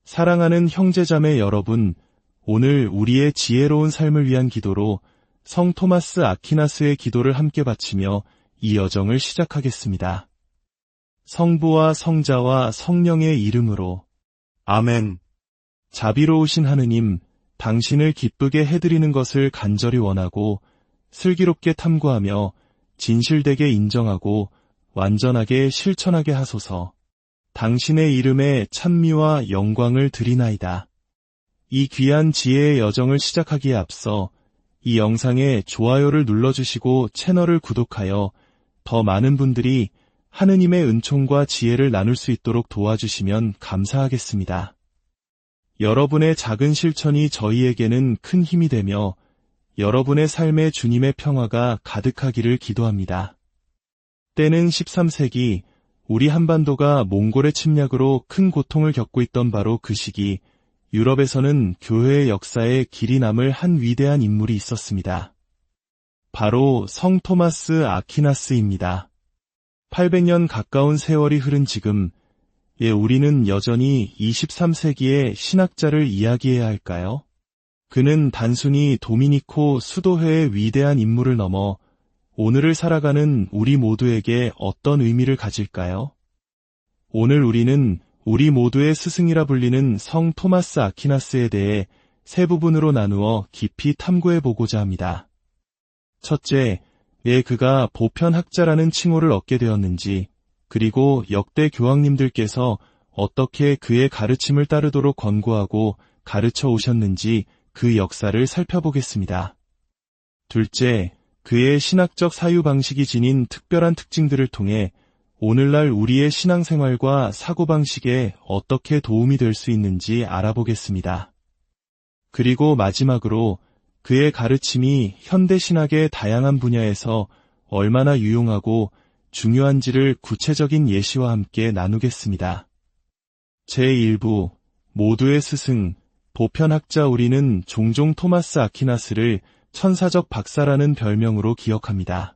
사랑하는 형제자매 여러분, 오늘 우리의 지혜로운 삶을 위한 기도로 성 토마스 아퀴나스의 기도를 함께 바치며 이 여정을 시작하겠습니다. 성부와 성자와 성령의 이름으로 아멘. 자비로우신 하느님, 당신을 기쁘게 해드리는 것을 간절히 원하고 슬기롭게 탐구하며 진실되게 인정하고 완전하게 실천하게 하소서. 당신의 이름에 찬미와 영광을 드리나이다. 이 귀한 지혜의 여정을 시작하기에 앞서 이 영상에 좋아요를 눌러주시고 채널을 구독하여 더 많은 분들이 하느님의 은총과 지혜를 나눌 수 있도록 도와주시면 감사하겠습니다. 여러분의 작은 실천이 저희에게는 큰 힘이 되며 여러분의 삶에 주님의 평화가 가득하기를 기도합니다. 때는 13세기, 우리 한반도가 몽골의 침략으로 큰 고통을 겪고 있던 바로 그 시기, 유럽에서는 교회의 역사에 길이 남을 한 위대한 인물이 있었습니다. 바로 성 토마스 아퀴나스입니다. 800년 가까운 세월이 흐른 지금, 우리는 여전히 23세기의 신학자를 이야기해야 할까요? 그는 단순히 도미니코 수도회의 위대한 인물을 넘어 오늘을 살아가는 우리 모두에게 어떤 의미를 가질까요? 오늘 우리는 우리 모두의 스승이라 불리는 성 토마스 아퀴나스에 대해 세 부분으로 나누어 깊이 탐구해보고자 합니다. 첫째, 왜 그가 보편학자라는 칭호를 얻게 되었는지, 그리고 역대 교황님들께서 어떻게 그의 가르침을 따르도록 권고하고 가르쳐 오셨는지 그 역사를 살펴보겠습니다. 둘째, 그의 신학적 사유 방식이 지닌 특별한 특징들을 통해 오늘날 우리의 신앙생활과 사고방식에 어떻게 도움이 될 수 있는지 알아보겠습니다. 그리고 마지막으로 그의 가르침이 현대신학의 다양한 분야에서 얼마나 유용하고 중요한지를 구체적인 예시와 함께 나누겠습니다. 제1부, 모두의 스승, 보편학자. 우리는 종종 토마스 아퀴나스를 천사적 박사라는 별명으로 기억합니다.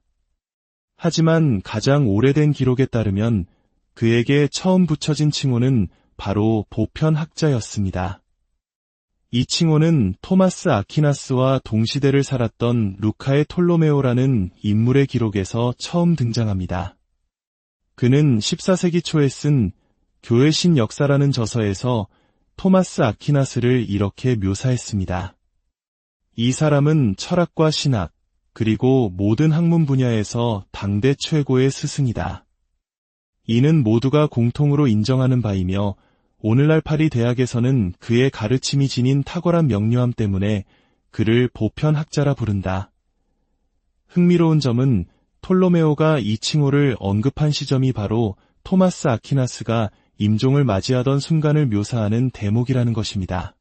하지만 가장 오래된 기록에 따르면 그에게 처음 붙여진 칭호는 바로 보편학자였습니다. 이 칭호는 토마스 아퀴나스와 동시대를 살았던 루카의 톨로메오라는 인물의 기록에서 처음 등장합니다. 그는 14세기 초에 쓴 교회 신역사라는 저서에서 토마스 아퀴나스를 이렇게 묘사했습니다. 이 사람은 철학과 신학, 그리고 모든 학문 분야에서 당대 최고의 스승이다. 이는 모두가 공통으로 인정하는 바이며 오늘날 파리 대학에서는 그의 가르침이 지닌 탁월한 명료함 때문에 그를 보편학자라 부른다. 흥미로운 점은 톨로메오가 이 칭호를 언급한 시점이 바로 토마스 아퀴나스가 임종을 맞이하던 순간을 묘사하는 대목이라는 것입니다.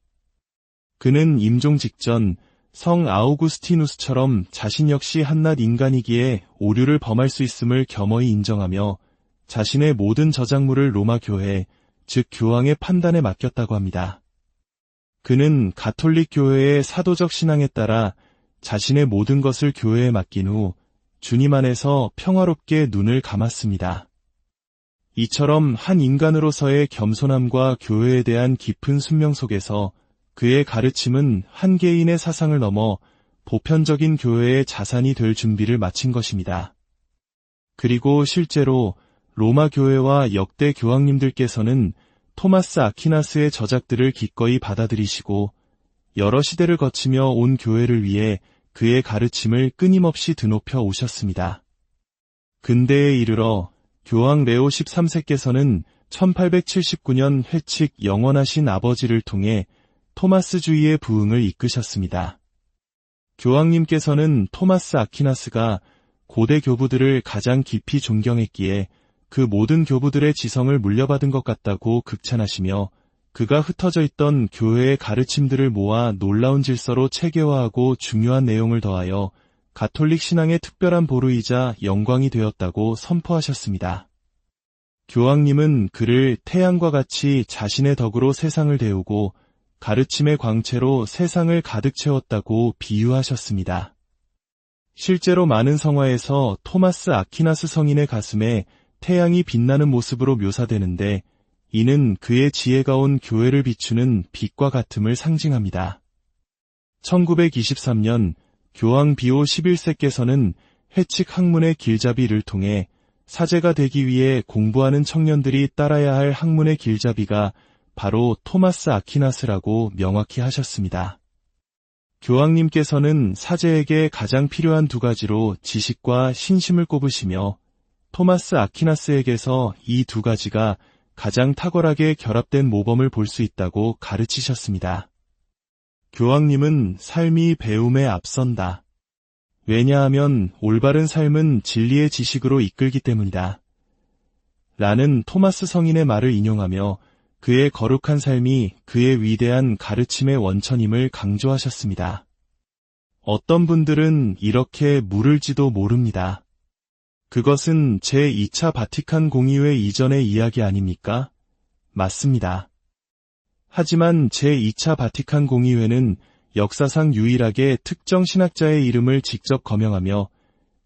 그는 임종 직전 성 아우구스티누스처럼 자신 역시 한낱 인간이기에 오류를 범할 수 있음을 겸허히 인정하며 자신의 모든 저작물을 로마 교회, 즉 교황의 판단에 맡겼다고 합니다. 그는 가톨릭 교회의 사도적 신앙에 따라 자신의 모든 것을 교회에 맡긴 후 주님 안에서 평화롭게 눈을 감았습니다. 이처럼 한 인간으로서의 겸손함과 교회에 대한 깊은 순명 속에서 그의 가르침은 한 개인의 사상을 넘어 보편적인 교회의 자산이 될 준비를 마친 것입니다. 그리고 실제로 로마 교회와 역대 교황님들께서는 토마스 아퀴나스의 저작들을 기꺼이 받아들이시고 여러 시대를 거치며 온 교회를 위해 그의 가르침을 끊임없이 드높여 오셨습니다. 근대에 이르러 교황 레오 13세께서는 1879년 회칙 영원하신 아버지를 통해 토마스주의의 부흥을 이끄셨습니다. 교황님께서는 토마스 아퀴나스가 고대 교부들을 가장 깊이 존경했기에 그 모든 교부들의 지성을 물려받은 것 같다고 극찬하시며 그가 흩어져 있던 교회의 가르침들을 모아 놀라운 질서로 체계화하고 중요한 내용을 더하여 가톨릭 신앙의 특별한 보루이자 영광이 되었다고 선포하셨습니다. 교황님은 그를 태양과 같이 자신의 덕으로 세상을 데우고 가르침의 광채로 세상을 가득 채웠다고 비유하셨습니다. 실제로 많은 성화에서 토마스 아퀴나스 성인의 가슴에 태양이 빛나는 모습으로 묘사되는데 이는 그의 지혜가 온 교회를 비추는 빛과 같음을 상징합니다. 1923년 교황 비오 11세께서는 해칙 학문의 길잡이를 통해 사제가 되기 위해 공부하는 청년들이 따라야 할 학문의 길잡이가 바로 토마스 아퀴나스라고 명확히 하셨습니다. 교황님께서는 사제에게 가장 필요한 두 가지로 지식과 신심을 꼽으시며 토마스 아퀴나스에게서 이 두 가지가 가장 탁월하게 결합된 모범을 볼 수 있다고 가르치셨습니다. 교황님은 삶이 배움에 앞선다. 왜냐하면 올바른 삶은 진리의 지식으로 이끌기 때문이다. 라는 토마스 성인의 말을 인용하며 그의 거룩한 삶이 그의 위대한 가르침의 원천임을 강조하셨습니다. 어떤 분들은 이렇게 물을지도 모릅니다. 그것은 제2차 바티칸 공의회 이전의 이야기 아닙니까? 맞습니다. 하지만 제2차 바티칸 공의회는 역사상 유일하게 특정 신학자의 이름을 직접 거명하며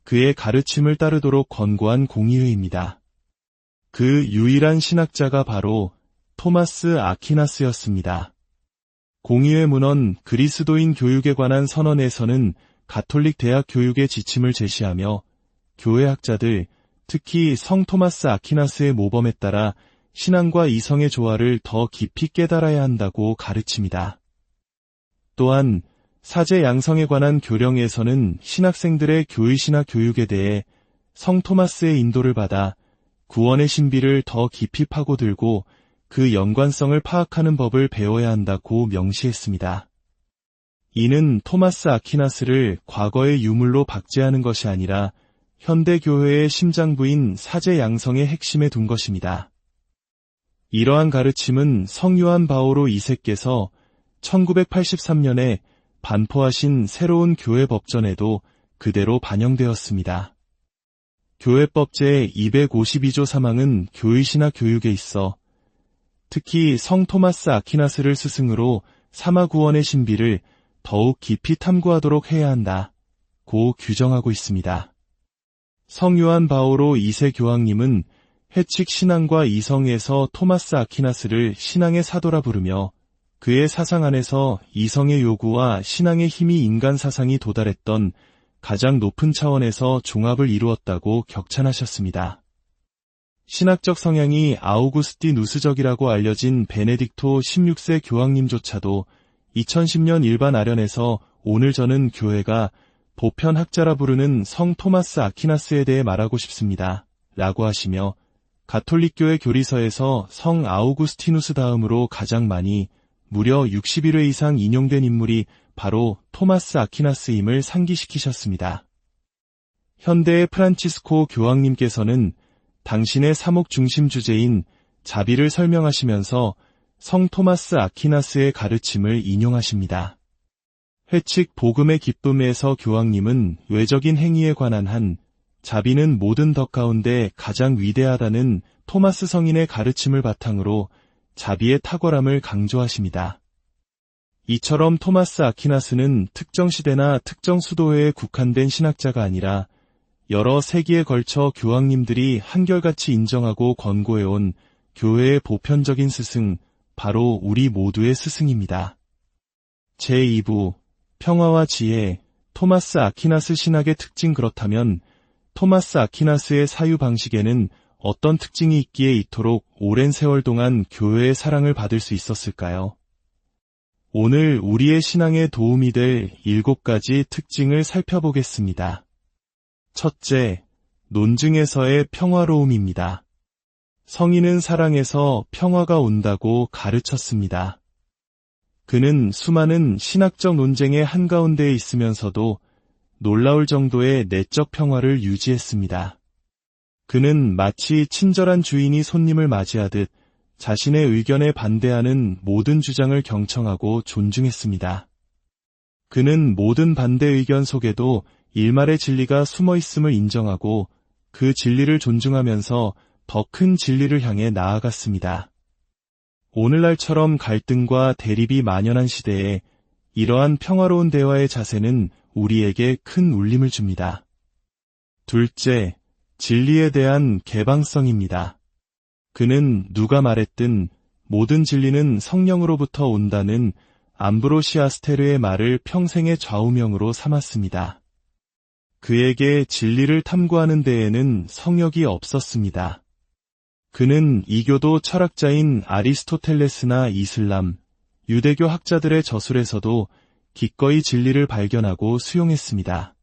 그의 가르침을 따르도록 권고한 공의회입니다. 그 유일한 신학자가 바로 토마스 아퀴나스였습니다. 공의회 문헌 그리스도인 교육에 관한 선언에서는 가톨릭 대학 교육의 지침을 제시하며 교회 학자들, 특히 성 토마스 아퀴나스의 모범에 따라 신앙과 이성의 조화를 더 깊이 깨달아야 한다고 가르칩니다. 또한 사제 양성에 관한 교령에서는 신학생들의 교의신학 교육에 대해 성 토마스의 인도를 받아 구원의 신비를 더 깊이 파고들고 그 연관성을 파악하는 법을 배워야 한다고 명시했습니다. 이는 토마스 아퀴나스를 과거의 유물로 박제하는 것이 아니라 현대 교회의 심장부인 사제 양성의 핵심에 둔 것입니다. 이러한 가르침은 성 요한 바오로 2세께서 1983년에 반포하신 새로운 교회 법전에도 그대로 반영되었습니다. 교회법 제252조 3항은 교의신학 교육에 있어 특히 성 토마스 아퀴나스를 스승으로 사마구원의 신비를 더욱 깊이 탐구하도록 해야 한다고 규정하고 있습니다. 성 요한 바오로 2세 교황님은 해칙 신앙과 이성에서 토마스 아퀴나스를 신앙의 사도라 부르며 그의 사상 안에서 이성의 요구와 신앙의 힘이 인간 사상이 도달했던 가장 높은 차원에서 종합을 이루었다고 격찬하셨습니다. 신학적 성향이 아우구스티누스적이라고 알려진 베네딕토 16세 교황님조차도 2010년 일반 아련에서 오늘 저는 교회가 보편 학자라 부르는 성 토마스 아퀴나스에 대해 말하고 싶습니다. 라고 하시며 가톨릭교회 교리서에서 성 아우구스티누스 다음으로 가장 많이 무려 61회 이상 인용된 인물이 바로 토마스 아퀴나스임을 상기시키셨습니다. 현대의 프란치스코 교황님께서는 당신의 사목 중심 주제인 자비를 설명하시면서 성 토마스 아퀴나스의 가르침을 인용하십니다. 회칙 복음의 기쁨에서 교황님은 외적인 행위에 관한 한 자비는 모든 덕 가운데 가장 위대하다는 토마스 성인의 가르침을 바탕으로 자비의 탁월함을 강조하십니다. 이처럼 토마스 아퀴나스는 특정 시대나 특정 수도회에 국한된 신학자가 아니라 여러 세기에 걸쳐 교황님들이 한결같이 인정하고 권고해온 교회의 보편적인 스승, 바로 우리 모두의 스승입니다. 제2부 평화와 지혜, 토마스 아퀴나스 신학의 특징. 그렇다면 토마스 아퀴나스의 사유 방식에는 어떤 특징이 있기에 이토록 오랜 세월 동안 교회의 사랑을 받을 수 있었을까요? 오늘 우리의 신앙에 도움이 될 7가지 특징을 살펴보겠습니다. 첫째, 논증에서의 평화로움입니다. 성인은 사랑에서 평화가 온다고 가르쳤습니다. 그는 수많은 신학적 논쟁의 한가운데에 있으면서도 놀라울 정도의 내적 평화를 유지했습니다. 그는 마치 친절한 주인이 손님을 맞이하듯 자신의 의견에 반대하는 모든 주장을 경청하고 존중했습니다. 그는 모든 반대 의견 속에도 일말의 진리가 숨어 있음을 인정하고 그 진리를 존중하면서 더 큰 진리를 향해 나아갔습니다. 오늘날처럼 갈등과 대립이 만연한 시대에 이러한 평화로운 대화의 자세는 우리에게 큰 울림을 줍니다. 둘째, 진리에 대한 개방성입니다. 그는 누가 말했든 모든 진리는 성령으로부터 온다는 암브로시아스테르의 말을 평생의 좌우명으로 삼았습니다. 그에게 진리를 탐구하는 데에는 성역이 없었습니다. 그는 이교도 철학자인 아리스토텔레스나 이슬람, 유대교 학자들의 저술에서도 기꺼이 진리를 발견하고 수용했습니다.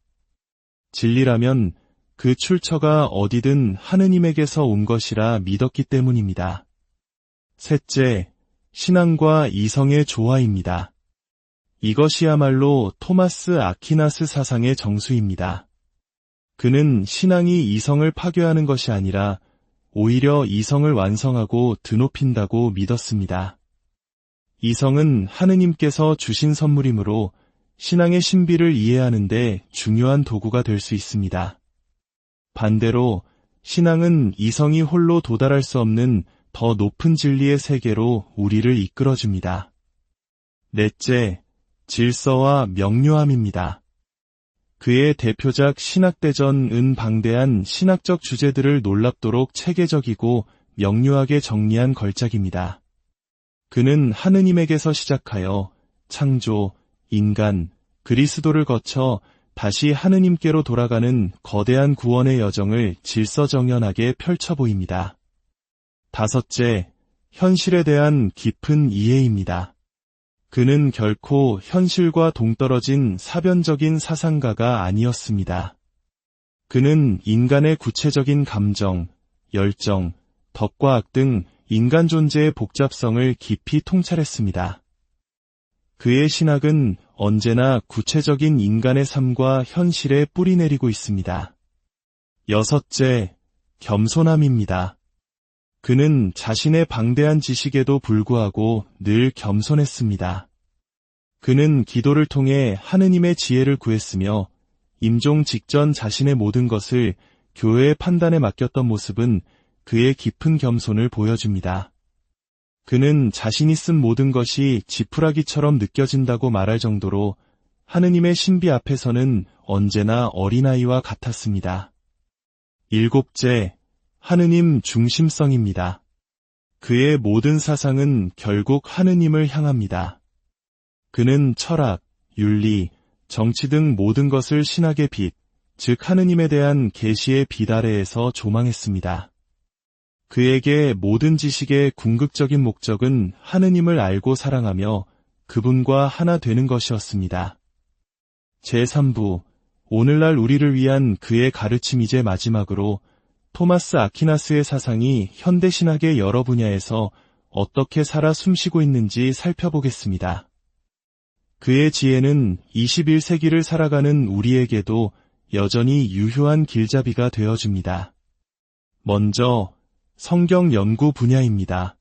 진리라면 그 출처가 어디든 하느님에게서 온 것이라 믿었기 때문입니다. 셋째, 신앙과 이성의 조화입니다. 이것이야말로 토마스 아퀴나스 사상의 정수입니다. 그는 신앙이 이성을 파괴하는 것이 아니라 오히려 이성을 완성하고 드높인다고 믿었습니다. 이성은 하느님께서 주신 선물이므로 신앙의 신비를 이해하는 데 중요한 도구가 될 수 있습니다. 반대로 신앙은 이성이 홀로 도달할 수 없는 더 높은 진리의 세계로 우리를 이끌어줍니다. 넷째, 질서와 명료함입니다. 그의 대표작 신학대전은 방대한 신학적 주제들을 놀랍도록 체계적이고 명료하게 정리한 걸작입니다. 그는 하느님에게서 시작하여 창조, 인간, 그리스도를 거쳐 다시 하느님께로 돌아가는 거대한 구원의 여정을 질서정연하게 펼쳐 보입니다. 다섯째, 현실에 대한 깊은 이해입니다. 그는 결코 현실과 동떨어진 사변적인 사상가가 아니었습니다. 그는 인간의 구체적인 감정, 열정, 덕과 악 등 인간 존재의 복잡성을 깊이 통찰했습니다. 그의 신학은 언제나 구체적인 인간의 삶과 현실에 뿌리내리고 있습니다. 여섯째, 겸손함입니다. 그는 자신의 방대한 지식에도 불구하고 늘 겸손했습니다. 그는 기도를 통해 하느님의 지혜를 구했으며 임종 직전 자신의 모든 것을 교회의 판단에 맡겼던 모습은 그의 깊은 겸손을 보여줍니다. 그는 자신이 쓴 모든 것이 지푸라기처럼 느껴진다고 말할 정도로 하느님의 신비 앞에서는 언제나 어린아이와 같았습니다. 일곱째, 하느님 중심성입니다. 그의 모든 사상은 결국 하느님을 향합니다. 그는 철학, 윤리, 정치 등 모든 것을 신학의 빛, 즉 하느님에 대한 계시의 빛 아래에서 조망했습니다. 그에게 모든 지식의 궁극적인 목적은 하느님을 알고 사랑하며 그분과 하나 되는 것이었습니다. 제3부, 오늘날 우리를 위한 그의 가르침 이제 마지막으로 토마스 아퀴나스의 사상이 현대신학의 여러 분야에서 어떻게 살아 숨쉬고 있는지 살펴보겠습니다. 그의 지혜는 21세기를 살아가는 우리에게도 여전히 유효한 길잡이가 되어줍니다. 먼저 성경 연구 분야입니다.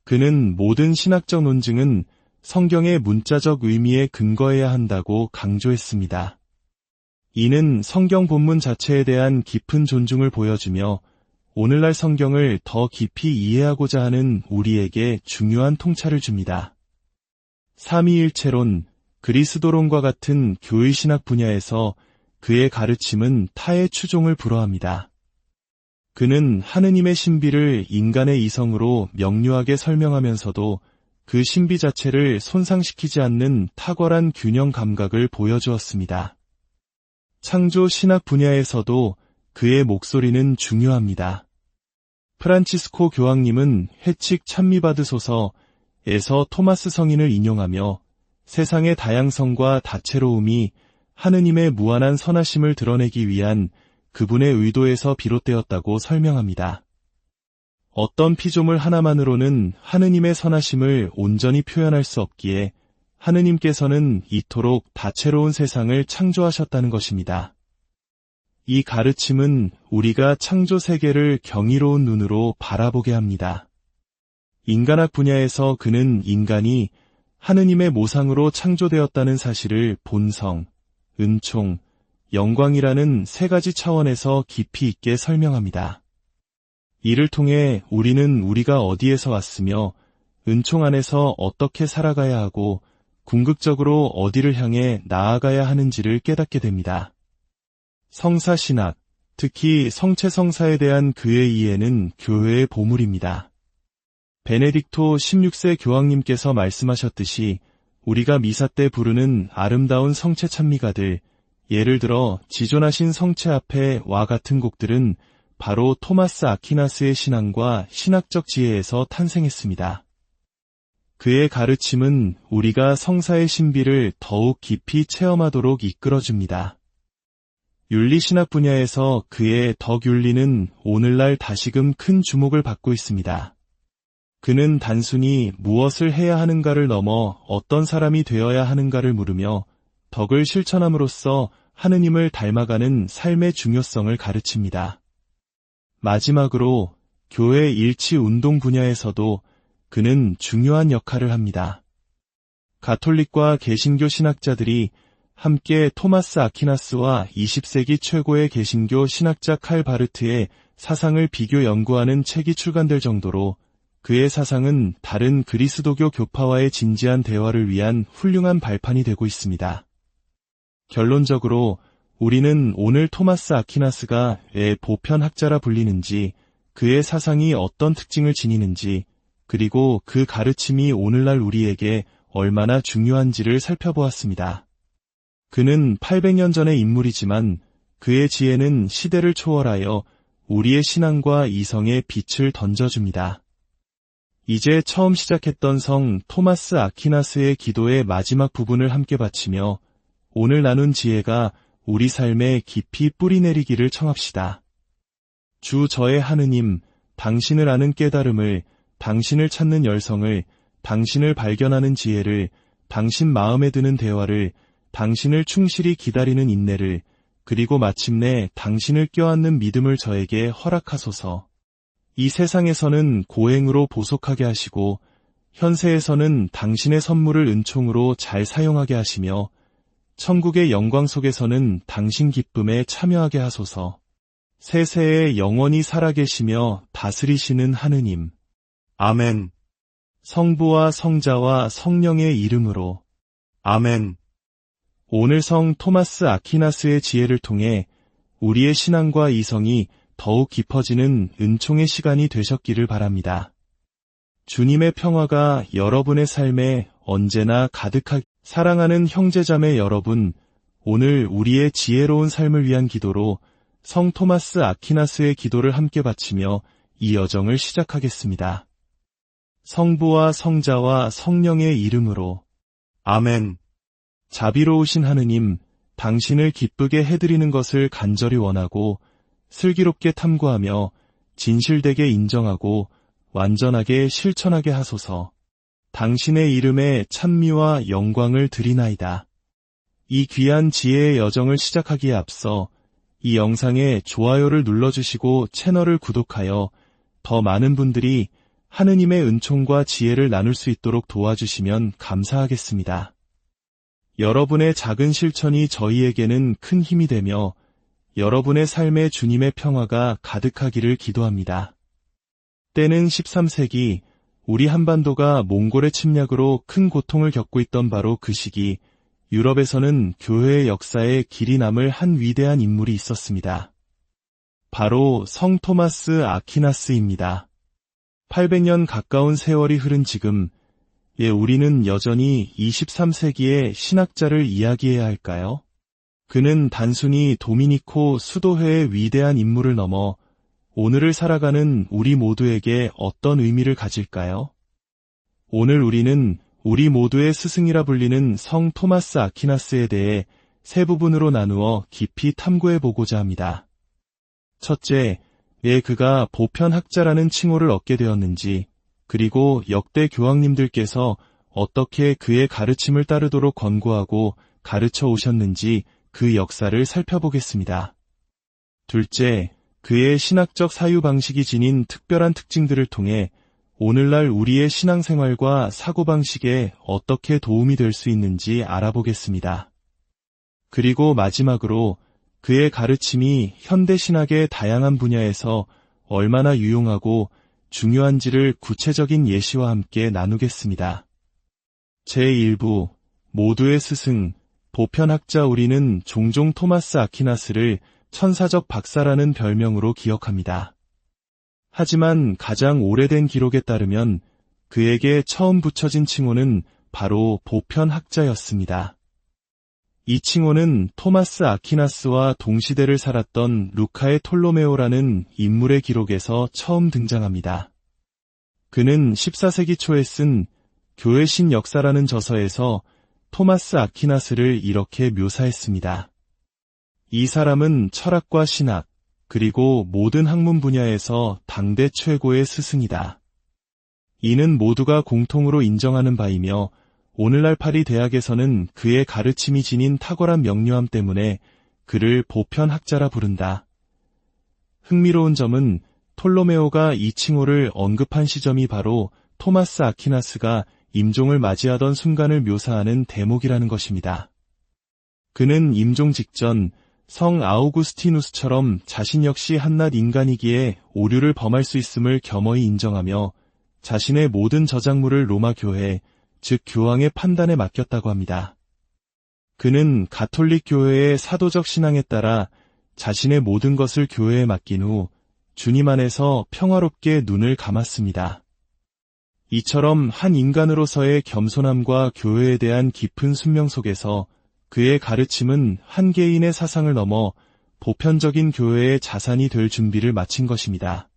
그는 모든 신학적 논증은 성경의 문자적 의미에 근거해야 한다고 강조했습니다. 이는 성경 본문 자체에 대한 깊은 존중을 보여주며 오늘날 성경을 더 깊이 이해하고자 하는 우리에게 중요한 통찰을 줍니다. 삼위일체론, 그리스도론과 같은 교의신학 분야에서 그의 가르침은 타의 추종을 불허합니다. 그는 하느님의 신비를 인간의 이성으로 명료하게 설명하면서도 그 신비 자체를 손상시키지 않는 탁월한 균형 감각을 보여주었습니다. 창조 신학 분야에서도 그의 목소리는 중요합니다. 프란치스코 교황님은 회칙 찬미받으소서에서 토마스 성인을 인용하며 세상의 다양성과 다채로움이 하느님의 무한한 선하심을 드러내기 위한 그분의 의도에서 비롯되었다고 설명합니다. 어떤 피조물 하나만으로는 하느님의 선하심을 온전히 표현할 수 없기에 하느님께서는 이토록 다채로운 세상을 창조하셨다는 것입니다. 이 가르침은 우리가 창조 세계를 경이로운 눈으로 바라보게 합니다. 인간학 분야에서 그는 인간이 하느님의 모상으로 창조되었다는 사실을 본성, 은총, 영광이라는 세 가지 차원에서 깊이 있게 설명합니다. 이를 통해 우리는 우리가 어디에서 왔으며 은총 안에서 어떻게 살아가야 하고 궁극적으로 어디를 향해 나아가야 하는지를 깨닫게 됩니다. 성사신학, 특히 성체성사에 대한 그의 이해는 교회의 보물입니다. 베네딕토 16세 교황님께서 말씀하셨듯이 우리가 미사 때 부르는 아름다운 성체 찬미가들, 예를 들어 지존하신 성체 앞에 와 같은 곡들은 바로 토마스 아퀴나스의 신앙과 신학적 지혜에서 탄생했습니다. 그의 가르침은 우리가 성사의 신비를 더욱 깊이 체험하도록 이끌어줍니다. 윤리신학 분야에서 그의 덕윤리는 오늘날 다시금 큰 주목을 받고 있습니다. 그는 단순히 무엇을 해야 하는가를 넘어 어떤 사람이 되어야 하는가를 물으며 덕을 실천함으로써 하느님을 닮아가는 삶의 중요성을 가르칩니다. 마지막으로 교회 일치 운동 분야에서도 그는 중요한 역할을 합니다. 가톨릭과 개신교 신학자들이 함께 토마스 아퀴나스와 20세기 최고의 개신교 신학자 칼 바르트의 사상을 비교 연구하는 책이 출간될 정도로 그의 사상은 다른 그리스도교 교파와의 진지한 대화를 위한 훌륭한 발판이 되고 있습니다. 결론적으로 우리는 오늘 토마스 아퀴나스가 왜 보편학자라 불리는지, 그의 사상이 어떤 특징을 지니는지, 그리고 그 가르침이 오늘날 우리에게 얼마나 중요한지를 살펴보았습니다. 그는 800년 전의 인물이지만 그의 지혜는 시대를 초월하여 우리의 신앙과 이성에 빛을 던져줍니다. 이제 처음 시작했던 성 토마스 아퀴나스의 기도의 마지막 부분을 함께 바치며 오늘 나눈 지혜가 우리 삶에 깊이 뿌리내리기를 청합시다. 주 저의 하느님, 당신을 아는 깨달음을, 당신을 찾는 열성을, 당신을 발견하는 지혜를, 당신 마음에 드는 대화를, 당신을 충실히 기다리는 인내를, 그리고 마침내 당신을 껴안는 믿음을 저에게 허락하소서. 이 세상에서는 고행으로 보속하게 하시고 현세에서는 당신의 선물을 은총으로 잘 사용하게 하시며 천국의 영광 속에서는 당신 기쁨에 참여하게 하소서. 세세에 영원히 살아계시며 다스리시는 하느님. 아멘. 성부와 성자와 성령의 이름으로. 아멘. 오늘 성 토마스 아퀴나스의 지혜를 통해 우리의 신앙과 이성이 더욱 깊어지는 은총의 시간이 되셨기를 바랍니다. 주님의 평화가 여러분의 삶에 언제나 가득하게. 사랑하는 형제자매 여러분, 오늘 우리의 지혜로운 삶을 위한 기도로 성 토마스 아퀴나스의 기도를 함께 바치며 이 여정을 시작하겠습니다. 성부와 성자와 성령의 이름으로. 아멘. 자비로우신 하느님, 당신을 기쁘게 해드리는 것을 간절히 원하고 슬기롭게 탐구하며 진실되게 인정하고 완전하게 실천하게 하소서. 당신의 이름에 찬미와 영광을 드리나이다. 이 귀한 지혜의 여정을 시작하기에 앞서 이 영상에 좋아요를 눌러주시고 채널을 구독하여 더 많은 분들이 하느님의 은총과 지혜를 나눌 수 있도록 도와주시면 감사하겠습니다. 여러분의 작은 실천이 저희에게는 큰 힘이 되며 여러분의 삶에 주님의 평화가 가득하기를 기도합니다. 때는 13세기 우리 한반도가 몽골의 침략으로 큰 고통을 겪고 있던 바로 그 시기 유럽에서는 교회의 역사에 길이 남을 한 위대한 인물이 있었습니다. 바로 성 토마스 아퀴나스입니다. 800년 가까운 세월이 흐른 지금 우리는 여전히 23세기의 신학자를 이야기해야 할까요? 그는 단순히 도미니코 수도회의 위대한 인물을 넘어 오늘을 살아가는 우리 모두에게 어떤 의미를 가질까요? 오늘 우리는 우리 모두의 스승이라 불리는 성 토마스 아퀴나스에 대해 세 부분으로 나누어 깊이 탐구해보고자 합니다. 첫째, 왜 그가 보편학자라는 칭호를 얻게 되었는지, 그리고 역대 교황님들께서 어떻게 그의 가르침을 따르도록 권고하고 가르쳐 오셨는지 그 역사를 살펴보겠습니다. 둘째, 그의 신학적 사유 방식이 지닌 특별한 특징들을 통해 오늘날 우리의 신앙생활과 사고방식에 어떻게 도움이 될 수 있는지 알아보겠습니다. 그리고 마지막으로 그의 가르침이 현대신학의 다양한 분야에서 얼마나 유용하고 중요한지를 구체적인 예시와 함께 나누겠습니다. 제1부 모두의 스승, 보편학자. 우리는 종종 토마스 아퀴나스를 천사적 박사라는 별명으로 기억합니다. 하지만 가장 오래된 기록에 따르면 그에게 처음 붙여진 칭호는 바로 보편학자였습니다. 이 칭호는 토마스 아퀴나스와 동시대를 살았던 루카의 톨로메오라는 인물의 기록에서 처음 등장합니다. 그는 14세기 초에 쓴 교회 신역사라는 저서에서 토마스 아퀴나스를 이렇게 묘사했습니다. 이 사람은 철학과 신학, 그리고 모든 학문 분야에서 당대 최고의 스승이다. 이는 모두가 공통으로 인정하는 바이며 오늘날 파리 대학에서는 그의 가르침이 지닌 탁월한 명료함 때문에 그를 보편학자라 부른다. 흥미로운 점은 톨로메오가 이 칭호를 언급한 시점이 바로 토마스 아퀴나스가 임종을 맞이하던 순간을 묘사하는 대목이라는 것입니다. 그는 임종 직전 성 아우구스티누스처럼 자신 역시 한낱 인간이기에 오류를 범할 수 있음을 겸허히 인정하며 자신의 모든 저작물을 로마 교회, 즉 교황의 판단에 맡겼다고 합니다. 그는 가톨릭 교회의 사도적 신앙에 따라 자신의 모든 것을 교회에 맡긴 후 주님 안에서 평화롭게 눈을 감았습니다. 이처럼 한 인간으로서의 겸손함과 교회에 대한 깊은 순명 속에서 그의 가르침은 한 개인의 사상을 넘어 보편적인 교회의 자산이 될 준비를 마친 것입니다.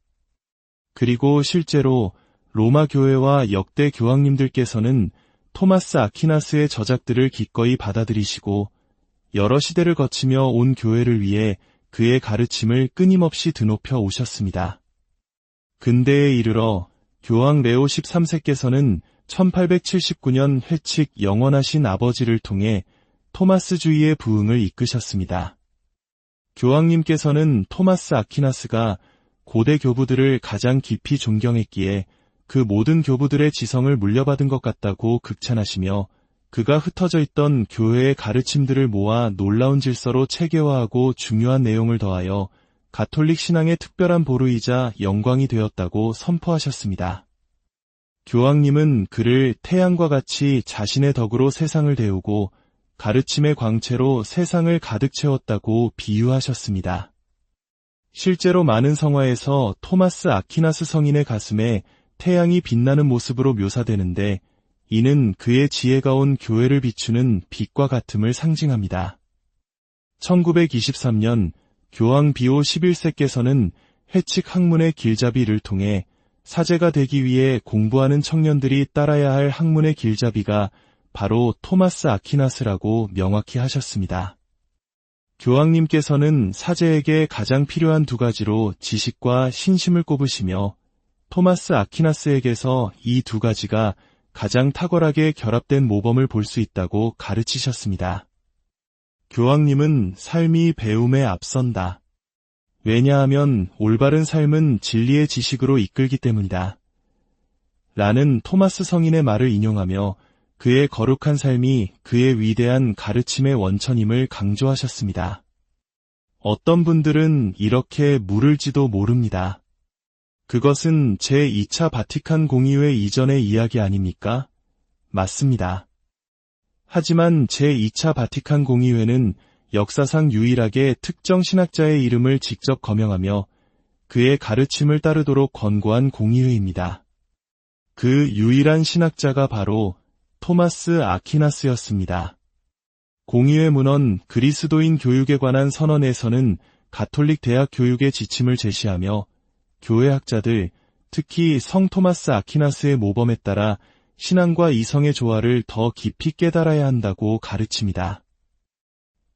그리고 실제로 로마 교회와 역대 교황님들께서는 토마스 아퀴나스의 저작들을 기꺼이 받아들이시고 여러 시대를 거치며 온 교회를 위해 그의 가르침을 끊임없이 드높여 오셨습니다. 근대에 이르러 교황 레오 13세께서는 1879년 회칙 영원하신 아버지를 통해 토마스주의의 부흥을 이끄셨습니다. 교황님께서는 토마스 아퀴나스가 고대 교부들을 가장 깊이 존경했기에 그 모든 교부들의 지성을 물려받은 것 같다고 극찬하시며 그가 흩어져 있던 교회의 가르침들을 모아 놀라운 질서로 체계화하고 중요한 내용을 더하여 가톨릭 신앙의 특별한 보루이자 영광이 되었다고 선포하셨습니다. 교황님은 그를 태양과 같이 자신의 덕으로 세상을 데우고 가르침의 광채로 세상을 가득 채웠다고 비유하셨습니다. 실제로 많은 성화에서 토마스 아퀴나스 성인의 가슴에 태양이 빛나는 모습으로 묘사되는데 이는 그의 지혜가 온 교회를 비추는 빛과 같음을 상징합니다. 1923년 교황 비오 11세께서는 회칙 학문의 길잡이를 통해 사제가 되기 위해 공부하는 청년들이 따라야 할 학문의 길잡이가 바로 토마스 아퀴나스라고 명확히 하셨습니다. 교황님께서는 사제에게 가장 필요한 두 가지로 지식과 신심을 꼽으시며 토마스 아퀴나스에게서 이 두 가지가 가장 탁월하게 결합된 모범을 볼 수 있다고 가르치셨습니다. 교황님은 삶이 배움에 앞선다. 왜냐하면 올바른 삶은 진리의 지식으로 이끌기 때문이다. 라는 토마스 성인의 말을 인용하며 그의 거룩한 삶이 그의 위대한 가르침의 원천임을 강조하셨습니다. 어떤 분들은 이렇게 물을지도 모릅니다. 그것은 제2차 바티칸 공의회 이전의 이야기 아닙니까? 맞습니다. 하지만 제2차 바티칸 공의회는 역사상 유일하게 특정 신학자의 이름을 직접 거명하며 그의 가르침을 따르도록 권고한 공의회입니다. 그 유일한 신학자가 바로 토마스 아퀴나스였습니다. 공의회 문헌 그리스도인 교육에 관한 선언에서는 가톨릭 대학 교육의 지침을 제시하며 교회 학자들, 특히 성 토마스 아퀴나스의 모범에 따라 신앙과 이성의 조화를 더 깊이 깨달아야 한다고 가르칩니다.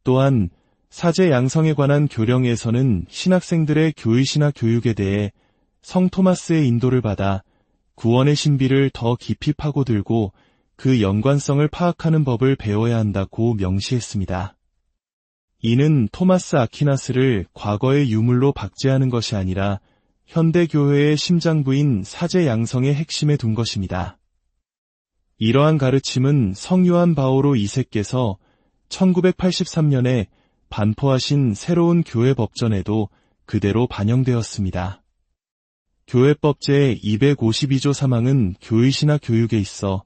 또한 사제 양성에 관한 교령에서는 신학생들의 교의신학 교육에 대해 성 토마스의 인도를 받아 구원의 신비를 더 깊이 파고들고 그 연관성을 파악하는 법을 배워야 한다고 명시했습니다. 이는 토마스 아퀴나스를 과거의 유물로 박제하는 것이 아니라 현대교회의 심장부인 사제 양성의 핵심에 둔 것입니다. 이러한 가르침은 성요한 바오로 2세께서 1983년에 반포하신 새로운 교회 법전에도 그대로 반영되었습니다. 교회법 제252조 3항은 교의신학 교육에 있어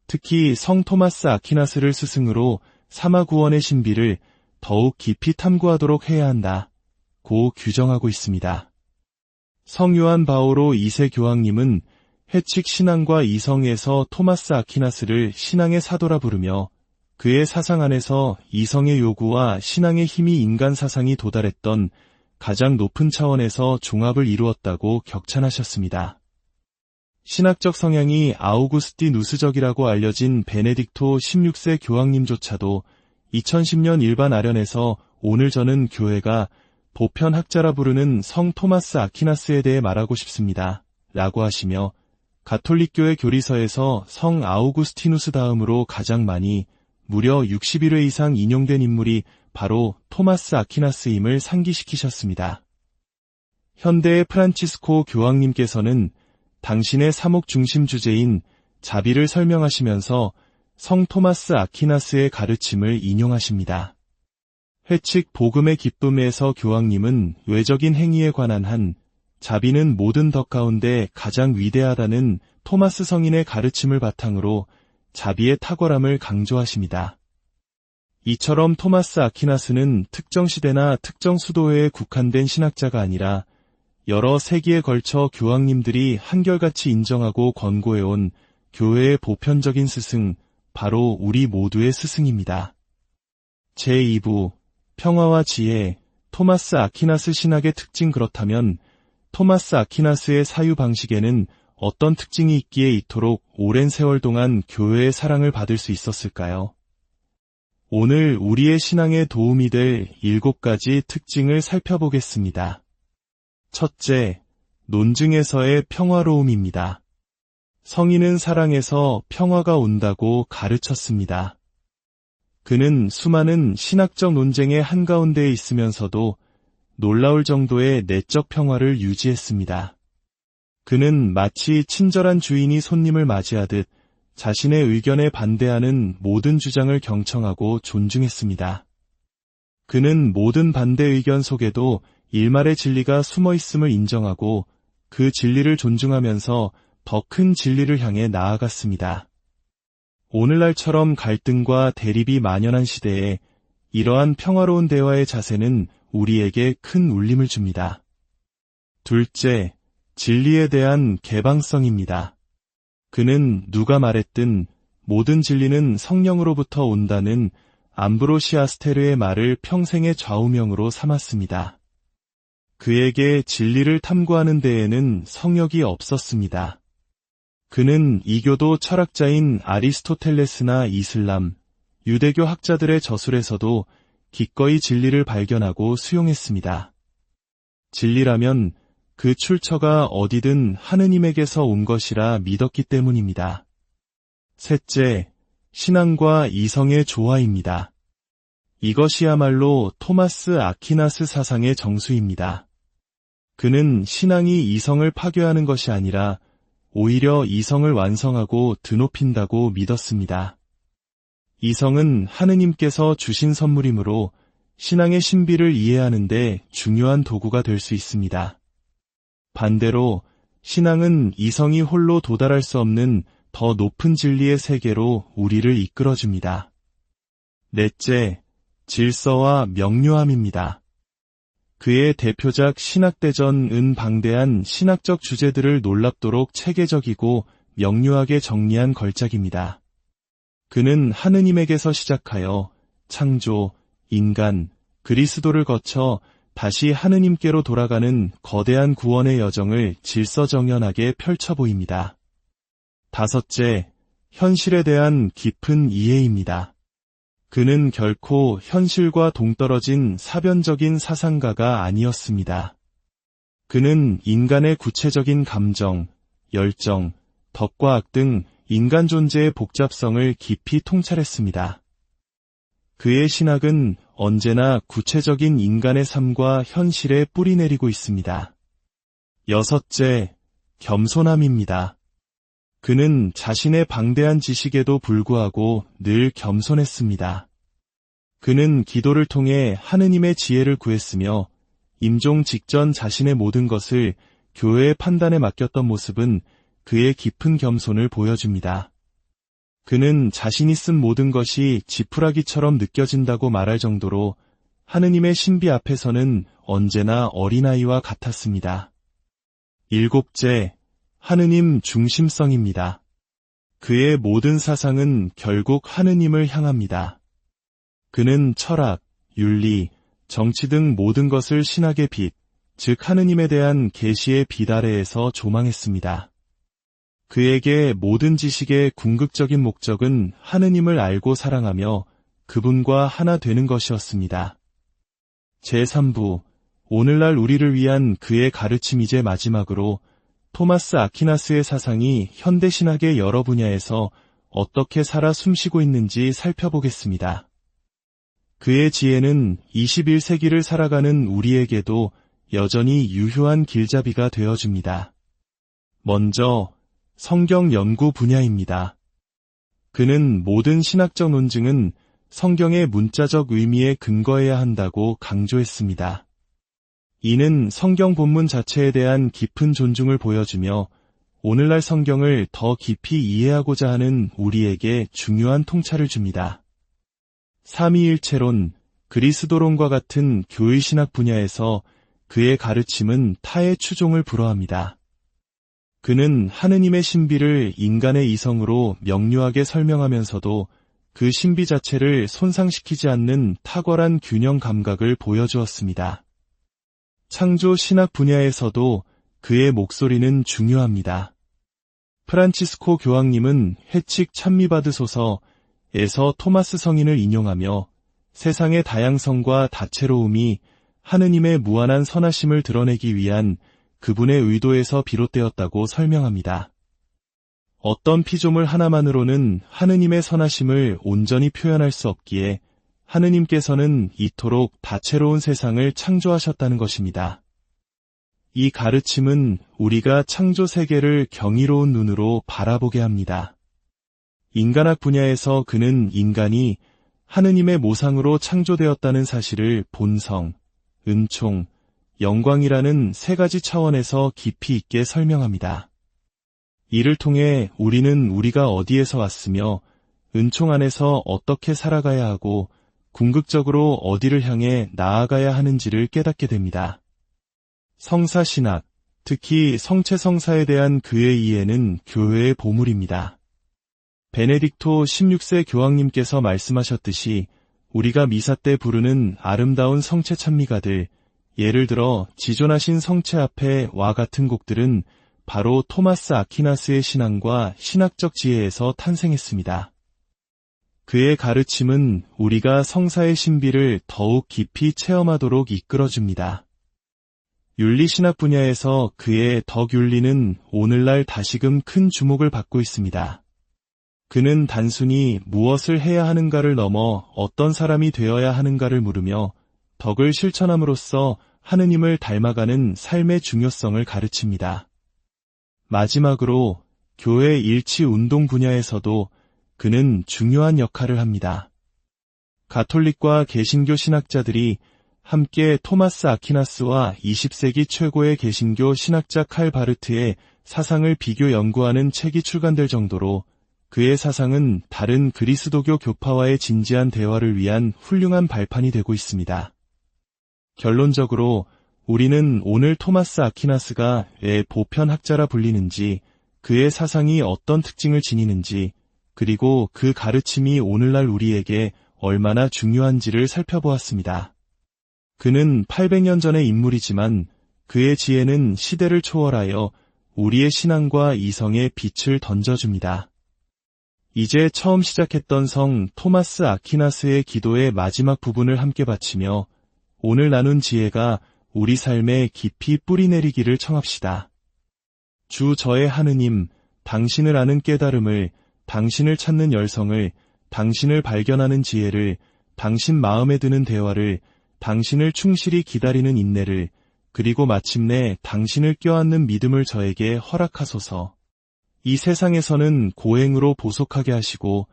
특히 성 토마스 아퀴나스를 스승으로 사마구원의 신비를 더욱 깊이 탐구하도록 해야 한다. 고 규정하고 있습니다. 성요한 바오로 2세 교황님은 해칙 신앙과 이성에서 토마스 아퀴나스를 신앙의 사도라 부르며 그의 사상 안에서 이성의 요구와 신앙의 힘이 인간 사상이 도달했던 가장 높은 차원에서 종합을 이루었다고 격찬하셨습니다. 신학적 성향이 아우구스티누스적이라고 알려진 베네딕토 16세 교황님조차도 2010년 일반 아련에서 오늘 저는 교회가 보편 학자라 부르는 성 토마스 아퀴나스에 대해 말하고 싶습니다. 라고 하시며 가톨릭교회 교리서에서 성 아우구스티누스 다음으로 가장 많이 무려 61회 이상 인용된 인물이 바로 토마스 아퀴나스임을 상기시키셨습니다. 현대의 프란치스코 교황님께서는 당신의 사목 중심 주제인 자비를 설명하시면서 성 토마스 아퀴나스의 가르침을 인용하십니다. 회칙 복음의 기쁨에서 교황님은 외적인 행위에 관한 한 자비는 모든 덕 가운데 가장 위대하다는 토마스 성인의 가르침을 바탕으로 자비의 탁월함을 강조하십니다. 이처럼 토마스 아퀴나스는 특정 시대나 특정 수도회에 국한된 신학자가 아니라 여러 세기에 걸쳐 교황님들이 한결같이 인정하고 권고해온 교회의 보편적인 스승, 바로 우리 모두의 스승입니다. 제2부 평화와 지혜, 토마스 아퀴나스 신학의 특징. 그렇다면 토마스 아퀴나스의 사유 방식에는 어떤 특징이 있기에 이토록 오랜 세월 동안 교회의 사랑을 받을 수 있었을까요? 오늘 우리의 신앙에 도움이 될 7가지 특징을 살펴보겠습니다. 첫째, 논증에서의 평화로움입니다. 성인은 사랑에서 평화가 온다고 가르쳤습니다. 그는 수많은 신학적 논쟁의 한가운데에 있으면서도 놀라울 정도의 내적 평화를 유지했습니다. 그는 마치 친절한 주인이 손님을 맞이하듯 자신의 의견에 반대하는 모든 주장을 경청하고 존중했습니다. 그는 모든 반대 의견 속에도 일말의 진리가 숨어 있음을 인정하고 그 진리를 존중하면서 더 큰 진리를 향해 나아갔습니다. 오늘날처럼 갈등과 대립이 만연한 시대에 이러한 평화로운 대화의 자세는 우리에게 큰 울림을 줍니다. 둘째, 진리에 대한 개방성입니다. 그는 누가 말했든 모든 진리는 성령으로부터 온다는 암브로시아스테르의 말을 평생의 좌우명으로 삼았습니다. 그에게 진리를 탐구하는 데에는 성역이 없었습니다. 그는 이교도 철학자인 아리스토텔레스나 이슬람, 유대교 학자들의 저술에서도 기꺼이 진리를 발견하고 수용했습니다. 진리라면 그 출처가 어디든 하느님에게서 온 것이라 믿었기 때문입니다. 셋째, 신앙과 이성의 조화입니다. 이것이야말로 토마스 아퀴나스 사상의 정수입니다. 그는 신앙이 이성을 파괴하는 것이 아니라 오히려 이성을 완성하고 드높인다고 믿었습니다. 이성은 하느님께서 주신 선물이므로 신앙의 신비를 이해하는 데 중요한 도구가 될 수 있습니다. 반대로 신앙은 이성이 홀로 도달할 수 없는 더 높은 진리의 세계로 우리를 이끌어줍니다. 넷째, 질서와 명료함입니다. 그의 대표작 신학대전은 방대한 신학적 주제들을 놀랍도록 체계적이고 명료하게 정리한 걸작입니다. 그는 하느님에게서 시작하여 창조, 인간, 그리스도를 거쳐 다시 하느님께로 돌아가는 거대한 구원의 여정을 질서정연하게 펼쳐 보입니다. 다섯째, 현실에 대한 깊은 이해입니다. 그는 결코 현실과 동떨어진 사변적인 사상가가 아니었습니다. 그는 인간의 구체적인 감정, 열정, 덕과 악 등 인간 존재의 복잡성을 깊이 통찰했습니다. 그의 신학은 언제나 구체적인 인간의 삶과 현실에 뿌리내리고 있습니다. 여섯째, 겸손함입니다. 그는 자신의 방대한 지식에도 불구하고 늘 겸손했습니다. 그는 기도를 통해 하느님의 지혜를 구했으며 임종 직전 자신의 모든 것을 교회의 판단에 맡겼던 모습은 그의 깊은 겸손을 보여줍니다. 그는 자신이 쓴 모든 것이 지푸라기처럼 느껴진다고 말할 정도로 하느님의 신비 앞에서는 언제나 어린아이와 같았습니다. 일곱째, 하느님 중심성입니다. 그의 모든 사상은 결국 하느님을 향합니다. 그는 철학, 윤리, 정치 등 모든 것을 신학의 빛, 즉 하느님에 대한 계시의 빛 아래에서 조망했습니다. 그에게 모든 지식의 궁극적인 목적은 하느님을 알고 사랑하며 그분과 하나 되는 것이었습니다. 제3부, 오늘날 우리를 위한 그의 가르침. 이제 마지막으로 토마스 아퀴나스의 사상이 현대신학의 여러 분야에서 어떻게 살아 숨쉬고 있는지 살펴보겠습니다. 그의 지혜는 21세기를 살아가는 우리에게도 여전히 유효한 길잡이가 되어줍니다. 먼저 성경 연구 분야입니다. 그는 모든 신학적 논증은 성경의 문자적 의미에 근거해야 한다고 강조했습니다. 이는 성경 본문 자체에 대한 깊은 존중을 보여주며 오늘날 성경을 더 깊이 이해하고자 하는 우리에게 중요한 통찰을 줍니다. 삼위일체론, 그리스도론과 같은 교의신학 분야에서 그의 가르침은 타의 추종을 불허합니다. 그는 하느님의 신비를 인간의 이성으로 명료하게 설명하면서도 그 신비 자체를 손상시키지 않는 탁월한 균형 감각을 보여주었습니다. 창조 신학 분야에서도 그의 목소리는 중요합니다. 프란치스코 교황님은 해칙 찬미받으소서에서 토마스 성인을 인용하며 세상의 다양성과 다채로움이 하느님의 무한한 선하심을 드러내기 위한 그분의 의도에서 비롯되었다고 설명합니다. 어떤 피조물 하나만으로는 하느님의 선하심을 온전히 표현할 수 없기에 하느님께서는 이토록 다채로운 세상을 창조하셨다는 것입니다. 이 가르침은 우리가 창조 세계를 경이로운 눈으로 바라보게 합니다. 인간학 분야에서 그는 인간이 하느님의 모상으로 창조되었다는 사실을 본성, 은총, 영광이라는 세 가지 차원에서 깊이 있게 설명합니다. 이를 통해 우리는 우리가 어디에서 왔으며 은총 안에서 어떻게 살아가야 하고 궁극적으로 어디를 향해 나아가야 하는지를 깨닫게 됩니다. 성사신학, 특히 성체성사에 대한 그의 이해는 교회의 보물입니다. 베네딕토 16세 교황님께서 말씀하셨듯이 우리가 미사 때 부르는 아름다운 성체 찬미가들, 예를 들어 지존하신 성체 앞에 와 같은 곡들은 바로 토마스 아퀴나스의 신앙과 신학적 지혜에서 탄생했습니다. 그의 가르침은 우리가 성사의 신비를 더욱 깊이 체험하도록 이끌어줍니다. 윤리신학 분야에서 그의 덕윤리는 오늘날 다시금 큰 주목을 받고 있습니다. 그는 단순히 무엇을 해야 하는가를 넘어 어떤 사람이 되어야 하는가를 물으며 덕을 실천함으로써 하느님을 닮아가는 삶의 중요성을 가르칩니다. 마지막으로 교회 일치 운동 분야에서도 그는 중요한 역할을 합니다. 가톨릭과 개신교 신학자들이 함께 토마스 아퀴나스와 20세기 최고의 개신교 신학자 칼 바르트의 사상을 비교 연구하는 책이 출간될 정도로 그의 사상은 다른 그리스도교 교파와의 진지한 대화를 위한 훌륭한 발판이 되고 있습니다. 결론적으로 우리는 오늘 토마스 아퀴나스가 왜 보편학자라 불리는지, 그의 사상이 어떤 특징을 지니는지, 그리고 그 가르침이 오늘날 우리에게 얼마나 중요한지를 살펴보았습니다. 그는 800년 전의 인물이지만 그의 지혜는 시대를 초월하여 우리의 신앙과 이성에 빛을 던져줍니다. 이제 처음 시작했던 성 토마스 아퀴나스의 기도의 마지막 부분을 함께 바치며 오늘 나눈 지혜가 우리 삶에 깊이 뿌리내리기를 청합시다. 주 저의 하느님, 당신을 아는 깨달음을, 당신을 찾는 열성을, 당신을 발견하는 지혜를, 당신 마음에 드는 대화를, 당신을 충실히 기다리는 인내를, 그리고 마침내 당신을 껴안는 믿음을 저에게 허락하소서. 이 세상에서는 고행으로 보속하게 하시고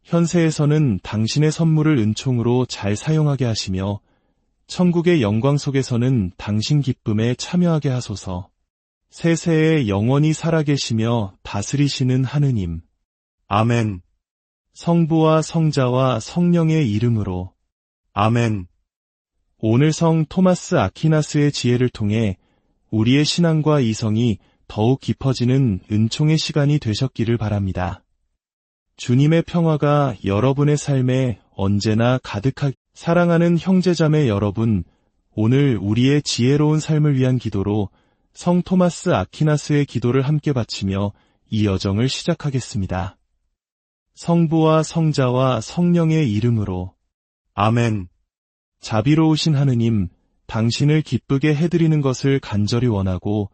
현세에서는 당신의 선물을 은총으로 잘 사용하게 하시며 천국의 영광 속에서는 당신 기쁨에 참여하게 하소서. 세세에 영원히 살아계시며 다스리시는 하느님. 아멘. 성부와 성자와 성령의 이름으로. 아멘. 오늘 성 토마스 아퀴나스의 지혜를 통해 우리의 신앙과 이성이 더욱 깊어지는 은총의 시간이 되셨기를 바랍니다. 주님의 평화가 여러분의 삶에 언제나 가득하게. 사랑하는 형제자매 여러분, 오늘 우리의 지혜로운 삶을 위한 기도로 성 토마스 아퀴나스의 기도를 함께 바치며 이 여정을 시작하겠습니다. 성부와 성자와 성령의 이름으로 아멘. 자비로우신 하느님, 당신을 기쁘게 해드리는 것을 간절히 원하고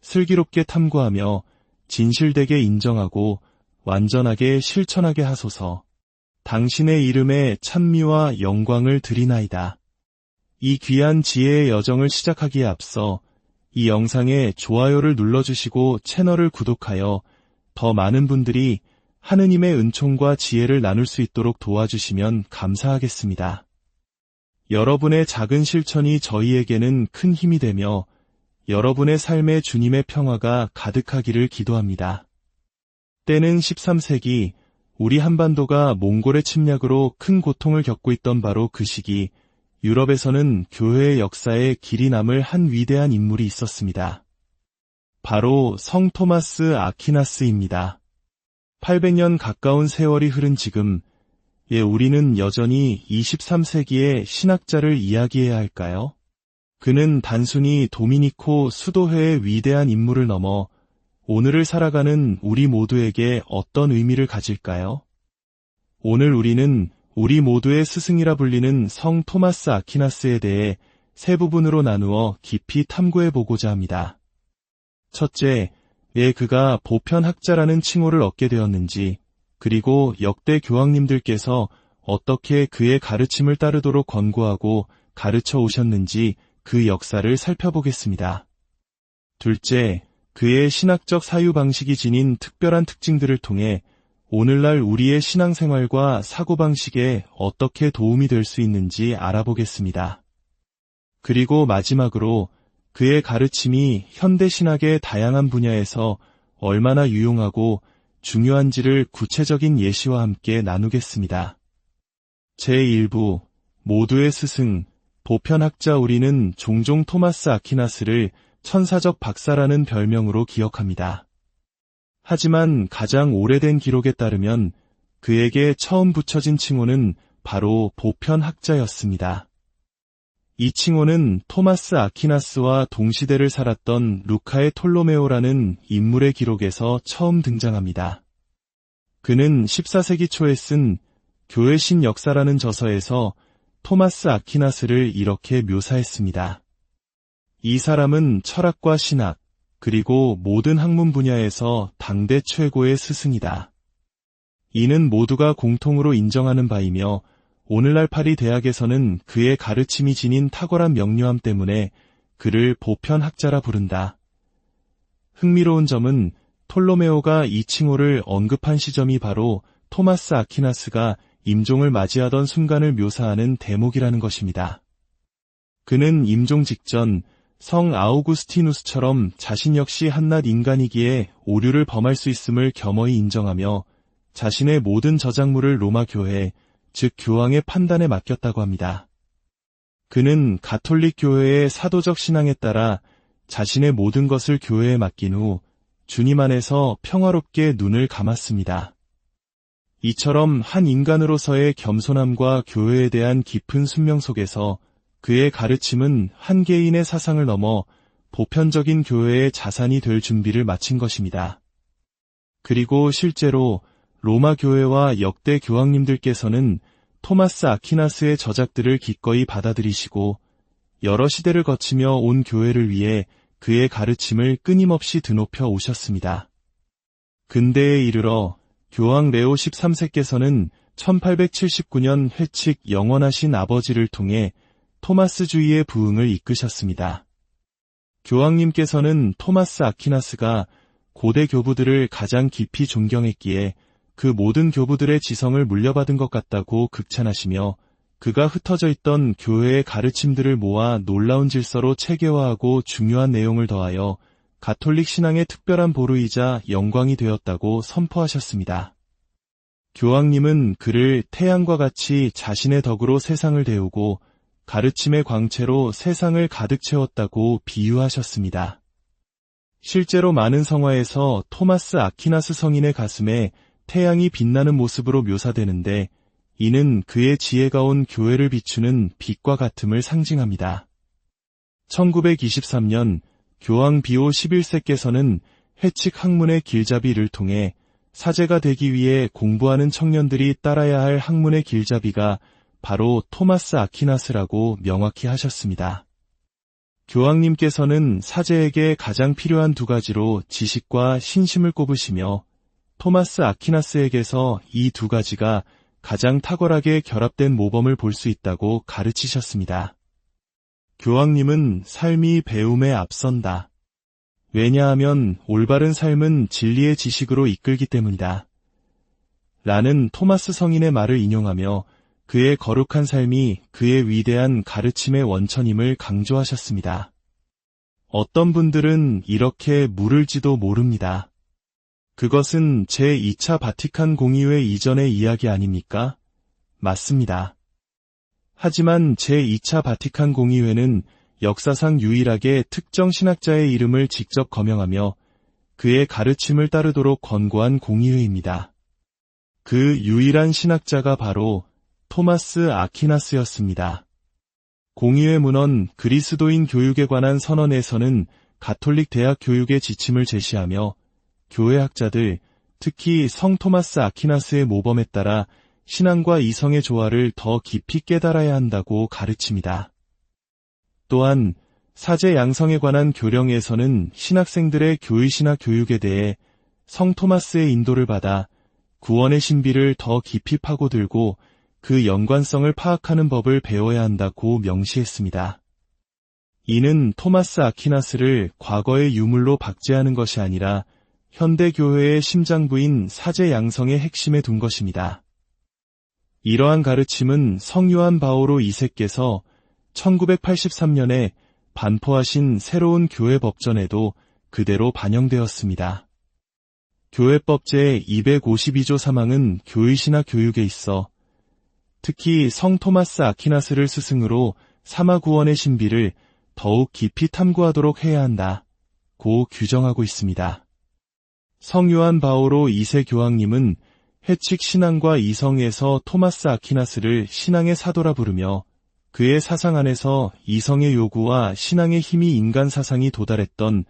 슬기롭게 탐구하며 진실되게 인정하고 완전하게 실천하게 하소서. 당신의 이름에 찬미와 영광을 드리나이다. 이 귀한 지혜의 여정을 시작하기에 앞서 이 영상에 좋아요를 눌러주시고 채널을 구독하여 더 많은 분들이 하느님의 은총과 지혜를 나눌 수 있도록 도와주시면 감사하겠습니다. 여러분의 작은 실천이 저희에게는 큰 힘이 되며 여러분의 삶에 주님의 평화가 가득하기를 기도합니다. 때는 13세기 우리 한반도가 몽골의 침략으로 큰 고통을 겪고 있던 바로 그 시기 유럽에서는 교회의 역사에 길이 남을 한 위대한 인물이 있었습니다. 바로 성 토마스 아퀴나스입니다. 800년 가까운 세월이 흐른 지금 우리는 여전히 23세기의 신학자를 이야기해야 할까요? 그는 단순히 도미니코 수도회의 위대한 인물을 넘어 오늘을 살아가는 우리 모두에게 어떤 의미를 가질까요? 오늘 우리는 우리 모두의 스승이라 불리는 성 토마스 아퀴나스에 대해 세 부분으로 나누어 깊이 탐구해보고자 합니다. 첫째, 왜 그가 보편학자라는 칭호를 얻게 되었는지, 그리고 역대 교황님들께서 어떻게 그의 가르침을 따르도록 권고하고 가르쳐 오셨는지 그 역사를 살펴보겠습니다. 둘째, 그의 신학적 사유 방식이 지닌 특별한 특징들을 통해 오늘날 우리의 신앙생활과 사고방식에 어떻게 도움이 될 수 있는지 알아보겠습니다. 그리고 마지막으로 그의 가르침이 현대신학의 다양한 분야에서 얼마나 유용하고 중요한지를 구체적인 예시와 함께 나누겠습니다. 제1부, 모두의 스승, 보편학자. 우리는 종종 토마스 아퀴나스를 천사적 박사라는 별명으로 기억합니다. 하지만 가장 오래된 기록에 따르면 그에게 처음 붙여진 칭호는 바로 보편학자였습니다. 이 칭호는 토마스 아퀴나스와 동시대를 살았던 루카의 톨로메오라는 인물의 기록에서 처음 등장합니다. 그는 14세기 초에 쓴 교회 신역사라는 저서에서 토마스 아퀴나스를 이렇게 묘사했습니다. 이 사람은 철학과 신학, 그리고 모든 학문 분야에서 당대 최고의 스승이다. 이는 모두가 공통으로 인정하는 바이며 오늘날 파리 대학에서는 그의 가르침이 지닌 탁월한 명료함 때문에 그를 보편학자라 부른다. 흥미로운 점은 톨로메오가 이 칭호를 언급한 시점이 바로 토마스 아퀴나스가 임종을 맞이하던 순간을 묘사하는 대목이라는 것입니다. 그는 임종 직전 성 아우구스티누스처럼 자신 역시 한낱 인간이기에 오류를 범할 수 있음을 겸허히 인정하며 자신의 모든 저작물을 로마 교회, 즉 교황의 판단에 맡겼다고 합니다. 그는 가톨릭 교회의 사도적 신앙에 따라 자신의 모든 것을 교회에 맡긴 후 주님 안에서 평화롭게 눈을 감았습니다. 이처럼 한 인간으로서의 겸손함과 교회에 대한 깊은 순명 속에서 그의 가르침은 한 개인의 사상을 넘어 보편적인 교회의 자산이 될 준비를 마친 것입니다. 그리고 실제로 로마 교회와 역대 교황님들께서는 토마스 아퀴나스의 저작들을 기꺼이 받아들이시고 여러 시대를 거치며 온 교회를 위해 그의 가르침을 끊임없이 드높여 오셨습니다. 근대에 이르러 교황 레오 13세께서는 1879년 회칙 영원하신 아버지를 통해 토마스주의의 부흥을 이끄셨습니다. 교황님께서는 토마스 아퀴나스가 고대 교부들을 가장 깊이 존경했기에 그 모든 교부들의 지성을 물려받은 것 같다고 극찬하시며 그가 흩어져 있던 교회의 가르침들을 모아 놀라운 질서로 체계화하고 중요한 내용을 더하여 가톨릭 신앙의 특별한 보루이자 영광이 되었다고 선포하셨습니다. 교황님은 그를 태양과 같이 자신의 덕으로 세상을 데우고 가르침의 광채로 세상을 가득 채웠다고 비유하셨습니다. 실제로 많은 성화에서 토마스 아퀴나스 성인의 가슴에 태양이 빛나는 모습으로 묘사되는데 이는 그의 지혜가 온 교회를 비추는 빛과 같음을 상징합니다. 1923년 교황 비오 11세께서는 회칙 학문의 길잡이를 통해 사제가 되기 위해 공부하는 청년들이 따라야 할 학문의 길잡이가 바로 토마스 아퀴나스라고 명확히 하셨습니다. 교황님께서는 사제에게 가장 필요한 두 가지로 지식과 신심을 꼽으시며 토마스 아퀴나스에게서 이 두 가지가 가장 탁월하게 결합된 모범을 볼 수 있다고 가르치셨습니다. 교황님은 삶이 배움에 앞선다. 왜냐하면 올바른 삶은 진리의 지식으로 이끌기 때문이다. 라는 토마스 성인의 말을 인용하며 그의 거룩한 삶이 그의 위대한 가르침의 원천임을 강조하셨습니다. 어떤 분들은 이렇게 물을지도 모릅니다. 그것은 제2차 바티칸 공의회 이전의 이야기 아닙니까? 맞습니다. 하지만 제2차 바티칸 공의회는 역사상 유일하게 특정 신학자의 이름을 직접 거명하며 그의 가르침을 따르도록 권고한 공의회입니다. 그 유일한 신학자가 바로 토마스 아퀴나스였습니다. 공의회 문헌 그리스도인 교육에 관한 선언에서는 가톨릭 대학 교육의 지침을 제시하며 교회학자들, 특히 성 토마스 아퀴나스의 모범에 따라 신앙과 이성의 조화를 더 깊이 깨달아야 한다고 가르칩니다. 또한 사제 양성에 관한 교령에서는 신학생들의 교의신학 교육에 대해 성 토마스의 인도를 받아 구원의 신비를 더 깊이 파고들고 그 연관성을 파악하는 법을 배워야 한다고 명시했습니다. 이는 토마스 아퀴나스를 과거의 유물로 박제하는 것이 아니라 현대 교회의 심장부인 사제 양성의 핵심에 둔 것입니다. 이러한 가르침은 성 요한 바오로 2세께서 1983년에 반포하신 새로운 교회 법전에도 그대로 반영되었습니다. 교회법 제252조 3항은 교의신학 교육에 있어 특히 성 토마스 아퀴나스를 스승으로 사마 구원의 신비를 더욱 깊이 탐구하도록 해야 한다고 규정하고 있습니다. 성 요한 바오로 2세 교황님은 회칙 신앙과 이성에서 토마스 아퀴나스를 신앙의 사도라 부르며 그의 사상 안에서 이성의 요구와 신앙의 힘이 인간 사상이 도달했던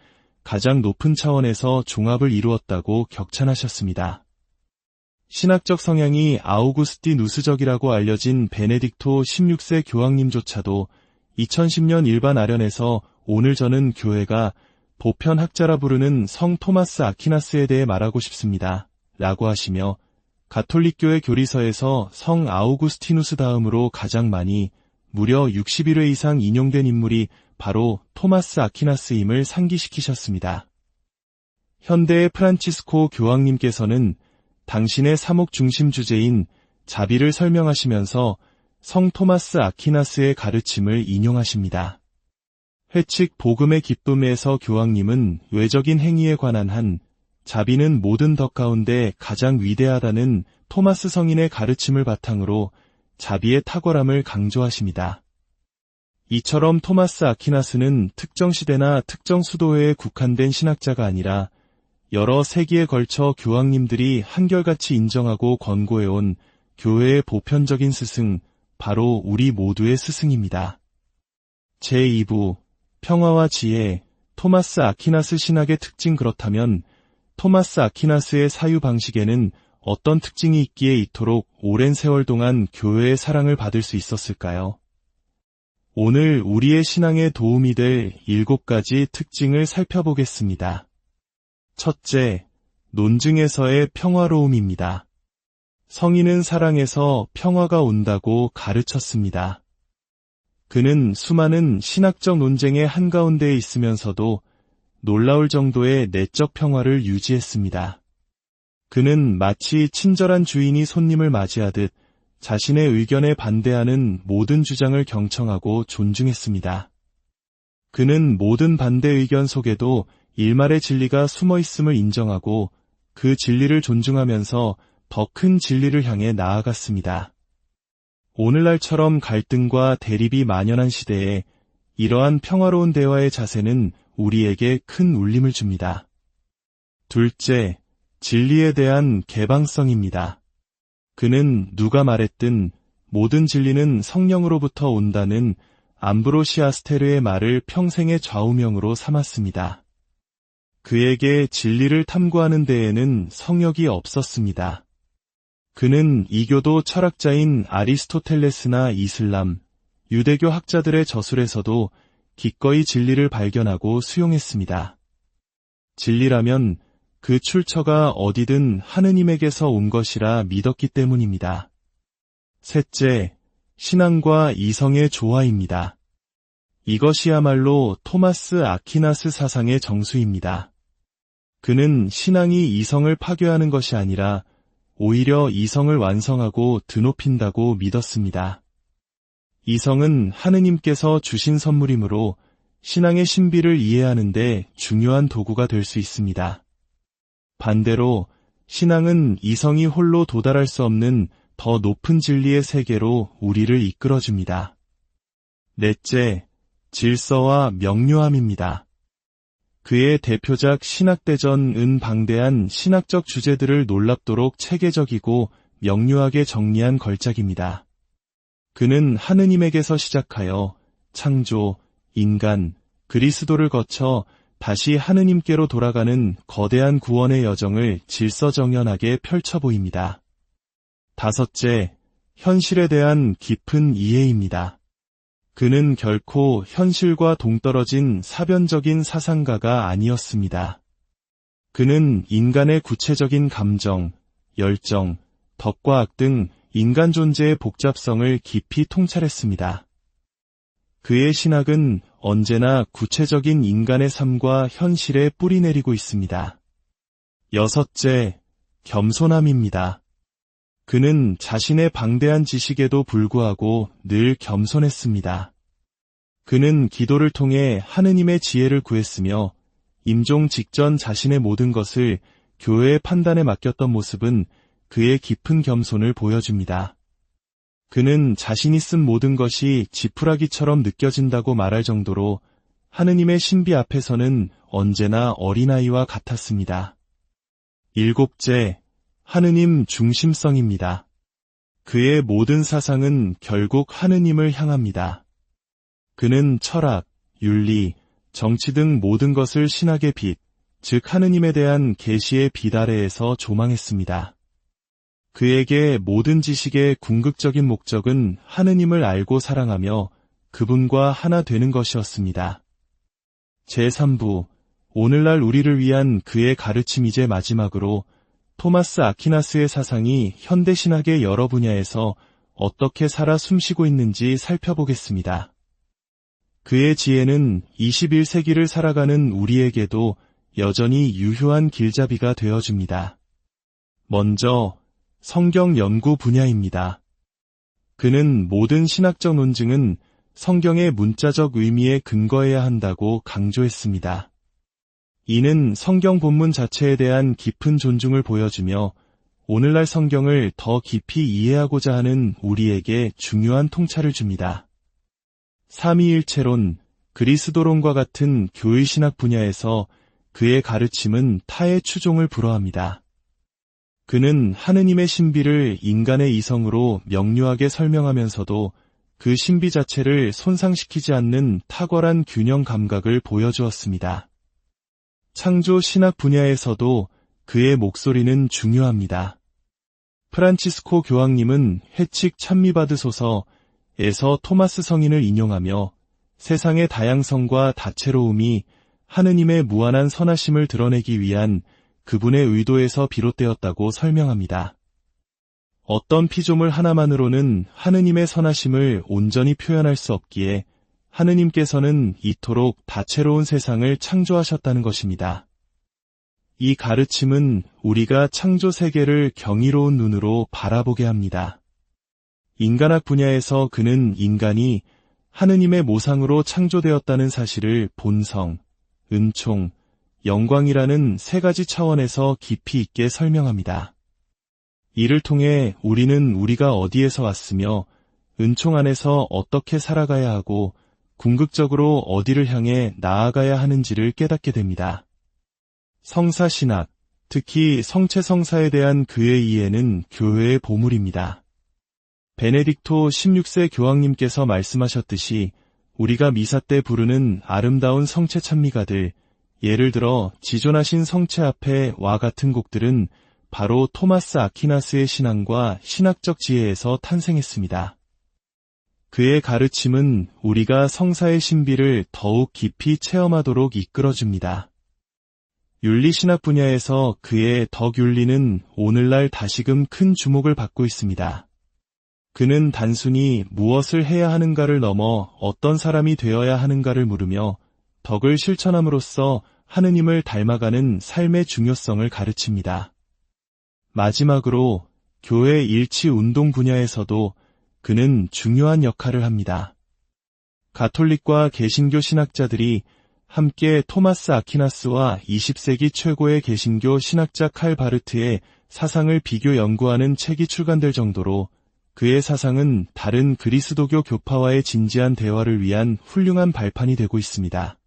가장 높은 차원에서 종합을 이루었다고 격찬하셨습니다. 신학적 성향이 아우구스티누스적이라고 알려진 베네딕토 16세 교황님조차도 2010년 일반 아련에서 오늘 저는 교회가 보편학자라 부르는 성 토마스 아퀴나스에 대해 말하고 싶습니다. 라고 하시며 가톨릭교회 교리서에서 성 아우구스티누스 다음으로 가장 많이 무려 61회 이상 인용된 인물이 바로 토마스 아퀴나스임을 상기시키셨습니다. 현대의 프란치스코 교황님께서는 당신의 사목 중심 주제인 자비를 설명하시면서 성 토마스 아퀴나스의 가르침을 인용하십니다. 회칙 복음의 기쁨에서 교황님은 외적인 행위에 관한 한 자비는 모든 덕 가운데 가장 위대하다는 토마스 성인의 가르침을 바탕으로 자비의 탁월함을 강조하십니다. 이처럼 토마스 아퀴나스는 특정 시대나 특정 수도회에 국한된 신학자가 아니라 여러 세기에 걸쳐 교황님들이 한결같이 인정하고 권고해온 교회의 보편적인 스승, 바로 우리 모두의 스승입니다. 제2부 평화와 지혜, 토마스 아퀴나스 신학의 특징. 그렇다면 토마스 아퀴나스의 사유 방식에는 어떤 특징이 있기에 이토록 오랜 세월 동안 교회의 사랑을 받을 수 있었을까요? 오늘 우리의 신앙에 도움이 될 7가지 특징을 살펴보겠습니다. 첫째, 논증에서의 평화로움입니다. 성인은 사랑에서 평화가 온다고 가르쳤습니다. 그는 수많은 신학적 논쟁의 한가운데에 있으면서도 놀라울 정도의 내적 평화를 유지했습니다. 그는 마치 친절한 주인이 손님을 맞이하듯 자신의 의견에 반대하는 모든 주장을 경청하고 존중했습니다. 그는 모든 반대 의견 속에도 일말의 진리가 숨어 있음을 인정하고 그 진리를 존중하면서 더 큰 진리를 향해 나아갔습니다. 오늘날처럼 갈등과 대립이 만연한 시대에 이러한 평화로운 대화의 자세는 우리에게 큰 울림을 줍니다. 둘째, 진리에 대한 개방성입니다. 그는 누가 말했든 모든 진리는 성령으로부터 온다는 암브로시아스테르의 말을 평생의 좌우명으로 삼았습니다. 그에게 진리를 탐구하는 데에는 성역이 없었습니다. 그는 이교도 철학자인 아리스토텔레스나 이슬람, 유대교 학자들의 저술에서도 기꺼이 진리를 발견하고 수용했습니다. 진리라면 그 출처가 어디든 하느님에게서 온 것이라 믿었기 때문입니다. 셋째, 신앙과 이성의 조화입니다. 이것이야말로 토마스 아퀴나스 사상의 정수입니다. 그는 신앙이 이성을 파괴하는 것이 아니라 오히려 이성을 완성하고 드높인다고 믿었습니다. 이성은 하느님께서 주신 선물이므로 신앙의 신비를 이해하는 데 중요한 도구가 될 수 있습니다. 반대로 신앙은 이성이 홀로 도달할 수 없는 더 높은 진리의 세계로 우리를 이끌어줍니다. 넷째, 질서와 명료함입니다. 그의 대표작 신학대전은 방대한 신학적 주제들을 놀랍도록 체계적이고 명료하게 정리한 걸작입니다. 그는 하느님에게서 시작하여 창조, 인간, 그리스도를 거쳐 다시 하느님께로 돌아가는 거대한 구원의 여정을 질서정연하게 펼쳐 보입니다. 다섯째, 현실에 대한 깊은 이해입니다. 그는 결코 현실과 동떨어진 사변적인 사상가가 아니었습니다. 그는 인간의 구체적인 감정, 열정, 덕과 악 등 인간 존재의 복잡성을 깊이 통찰했습니다. 그의 신학은 언제나 구체적인 인간의 삶과 현실에 뿌리내리고 있습니다. 여섯째, 겸손함입니다. 그는 자신의 방대한 지식에도 불구하고 늘 겸손했습니다. 그는 기도를 통해 하느님의 지혜를 구했으며 임종 직전 자신의 모든 것을 교회의 판단에 맡겼던 모습은 그의 깊은 겸손을 보여줍니다. 그는 자신이 쓴 모든 것이 지푸라기처럼 느껴진다고 말할 정도로 하느님의 신비 앞에서는 언제나 어린아이와 같았습니다. 일곱째, 하느님 중심성입니다. 그의 모든 사상은 결국 하느님을 향합니다. 그는 철학, 윤리, 정치 등 모든 것을 신학의 빛, 즉 하느님에 대한 계시의 빛 아래에서 조망했습니다. 그에게 모든 지식의 궁극적인 목적은 하느님을 알고 사랑하며 그분과 하나 되는 것이었습니다. 제3부, 오늘날 우리를 위한 그의 가르침 이제 마지막으로 토마스 아퀴나스의 사상이 현대신학의 여러 분야에서 어떻게 살아 숨쉬고 있는지 살펴보겠습니다. 그의 지혜는 21세기를 살아가는 우리에게도 여전히 유효한 길잡이가 되어줍니다. 먼저 성경 연구 분야입니다. 그는 모든 신학적 논증은 성경의 문자적 의미에 근거해야 한다고 강조했습니다. 이는 성경 본문 자체에 대한 깊은 존중을 보여주며 오늘날 성경을 더 깊이 이해하고자 하는 우리에게 중요한 통찰을 줍니다. 삼위일체론, 그리스도론과 같은 교의신학 분야에서 그의 가르침은 타의 추종을 불허합니다. 그는 하느님의 신비를 인간의 이성으로 명료하게 설명하면서도 그 신비 자체를 손상시키지 않는 탁월한 균형 감각을 보여주었습니다. 창조 신학 분야에서도 그의 목소리는 중요합니다. 프란치스코 교황님은 회칙 찬미받으소서에서 토마스 성인을 인용하며 세상의 다양성과 다채로움이 하느님의 무한한 선하심을 드러내기 위한 그분의 의도에서 비롯되었다고 설명합니다. 어떤 피조물 하나만으로는 하느님의 선하심을 온전히 표현할 수 없기에 하느님께서는 이토록 다채로운 세상을 창조하셨다는 것입니다. 이 가르침은 우리가 창조 세계를 경이로운 눈으로 바라보게 합니다. 인간학 분야에서 그는 인간이 하느님의 모상으로 창조되었다는 사실을 본성, 은총, 영광이라는 세 가지 차원에서 깊이 있게 설명합니다. 이를 통해 우리는 우리가 어디에서 왔으며 은총 안에서 어떻게 살아가야 하고 궁극적으로 어디를 향해 나아가야 하는지를 깨닫게 됩니다. 성사신학, 특히 성체성사에 대한 그의 이해는 교회의 보물입니다. 베네딕토 16세 교황님께서 말씀하셨듯이 우리가 미사 때 부르는 아름다운 성체 찬미가들, 예를 들어 지존하신 성체 앞에 와 같은 곡들은 바로 토마스 아퀴나스의 신앙과 신학적 지혜에서 탄생했습니다. 그의 가르침은 우리가 성사의 신비를 더욱 깊이 체험하도록 이끌어줍니다. 윤리신학 분야에서 그의 덕윤리는 오늘날 다시금 큰 주목을 받고 있습니다. 그는 단순히 무엇을 해야 하는가를 넘어 어떤 사람이 되어야 하는가를 물으며 덕을 실천함으로써 하느님을 닮아가는 삶의 중요성을 가르칩니다. 마지막으로 교회 일치 운동 분야에서도 그는 중요한 역할을 합니다. 가톨릭과 개신교 신학자들이 함께 토마스 아퀴나스와 20세기 최고의 개신교 신학자 칼 바르트의 사상을 비교 연구하는 책이 출간될 정도로 그의 사상은 다른 그리스도교 교파와의 진지한 대화를 위한 훌륭한 발판이 되고 있습니다.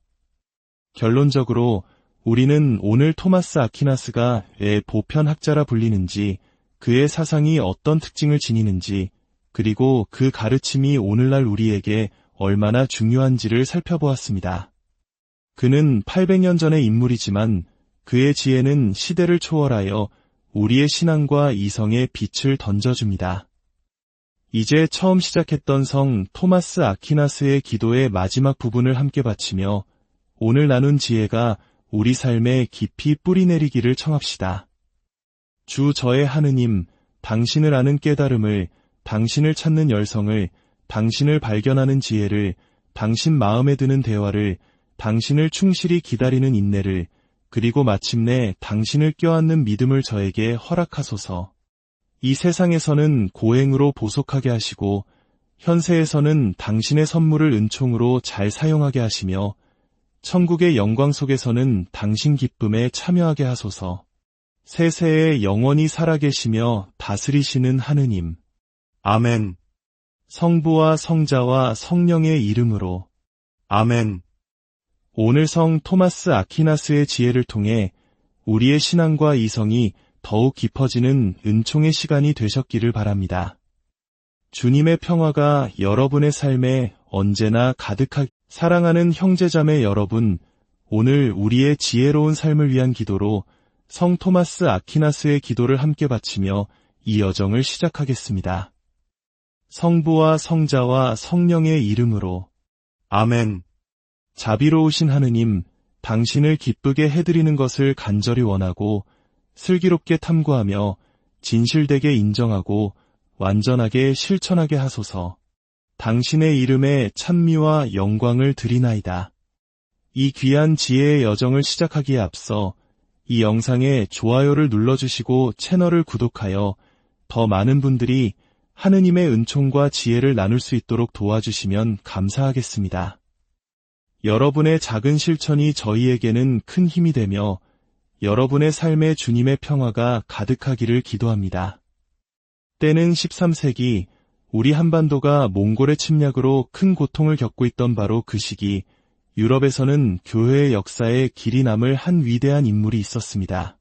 결론적으로 우리는 오늘 토마스 아퀴나스가 왜 보편학자라 불리는지, 그의 사상이 어떤 특징을 지니는지, 그리고 그 가르침이 오늘날 우리에게 얼마나 중요한지를 살펴보았습니다. 그는 800년 전의 인물이지만 그의 지혜는 시대를 초월하여 우리의 신앙과 이성에 빛을 던져줍니다. 이제 처음 시작했던 성 토마스 아퀴나스의 기도의 마지막 부분을 함께 바치며 오늘 나눈 지혜가 우리 삶에 깊이 뿌리내리기를 청합시다. 주 저의 하느님, 당신을 아는 깨달음을, 당신을 찾는 열성을, 당신을 발견하는 지혜를, 당신 마음에 드는 대화를, 당신을 충실히 기다리는 인내를, 그리고 마침내 당신을 껴안는 믿음을 저에게 허락하소서. 이 세상에서는 고행으로 보속하게 하시고 현세에서는 당신의 선물을 은총으로 잘 사용하게 하시며 천국의 영광 속에서는 당신 기쁨에 참여하게 하소서. 세세에 영원히 살아계시며 다스리시는 하느님. 아멘. 성부와 성자와 성령의 이름으로. 아멘. 오늘 성 토마스 아퀴나스의 지혜를 통해 우리의 신앙과 이성이 더욱 깊어지는 은총의 시간이 되셨기를 바랍니다. 주님의 평화가 여러분의 삶에 언제나 가득하게. 사랑하는 형제자매 여러분, 오늘 우리의 지혜로운 삶을 위한 기도로 성 토마스 아퀴나스의 기도를 함께 바치며 이 여정을 시작하겠습니다. 성부와 성자와 성령의 이름으로. 아멘. 자비로우신 하느님, 당신을 기쁘게 해드리는 것을 간절히 원하고 슬기롭게 탐구하며 진실되게 인정하고 완전하게 실천하게 하소서. 당신의 이름에 찬미와 영광을 드리나이다. 이 귀한 지혜의 여정을 시작하기에 앞서 이 영상에 좋아요를 눌러주시고 채널을 구독하여 더 많은 분들이 하느님의 은총과 지혜를 나눌 수 있도록 도와주시면 감사하겠습니다. 여러분의 작은 실천이 저희에게는 큰 힘이 되며 여러분의 삶에 주님의 평화가 가득하기를 기도합니다. 때는 13세기 우리 한반도가 몽골의 침략으로 큰 고통을 겪고 있던 바로 그 시기 유럽에서는 교회의 역사에 길이 남을 한 위대한 인물이 있었습니다.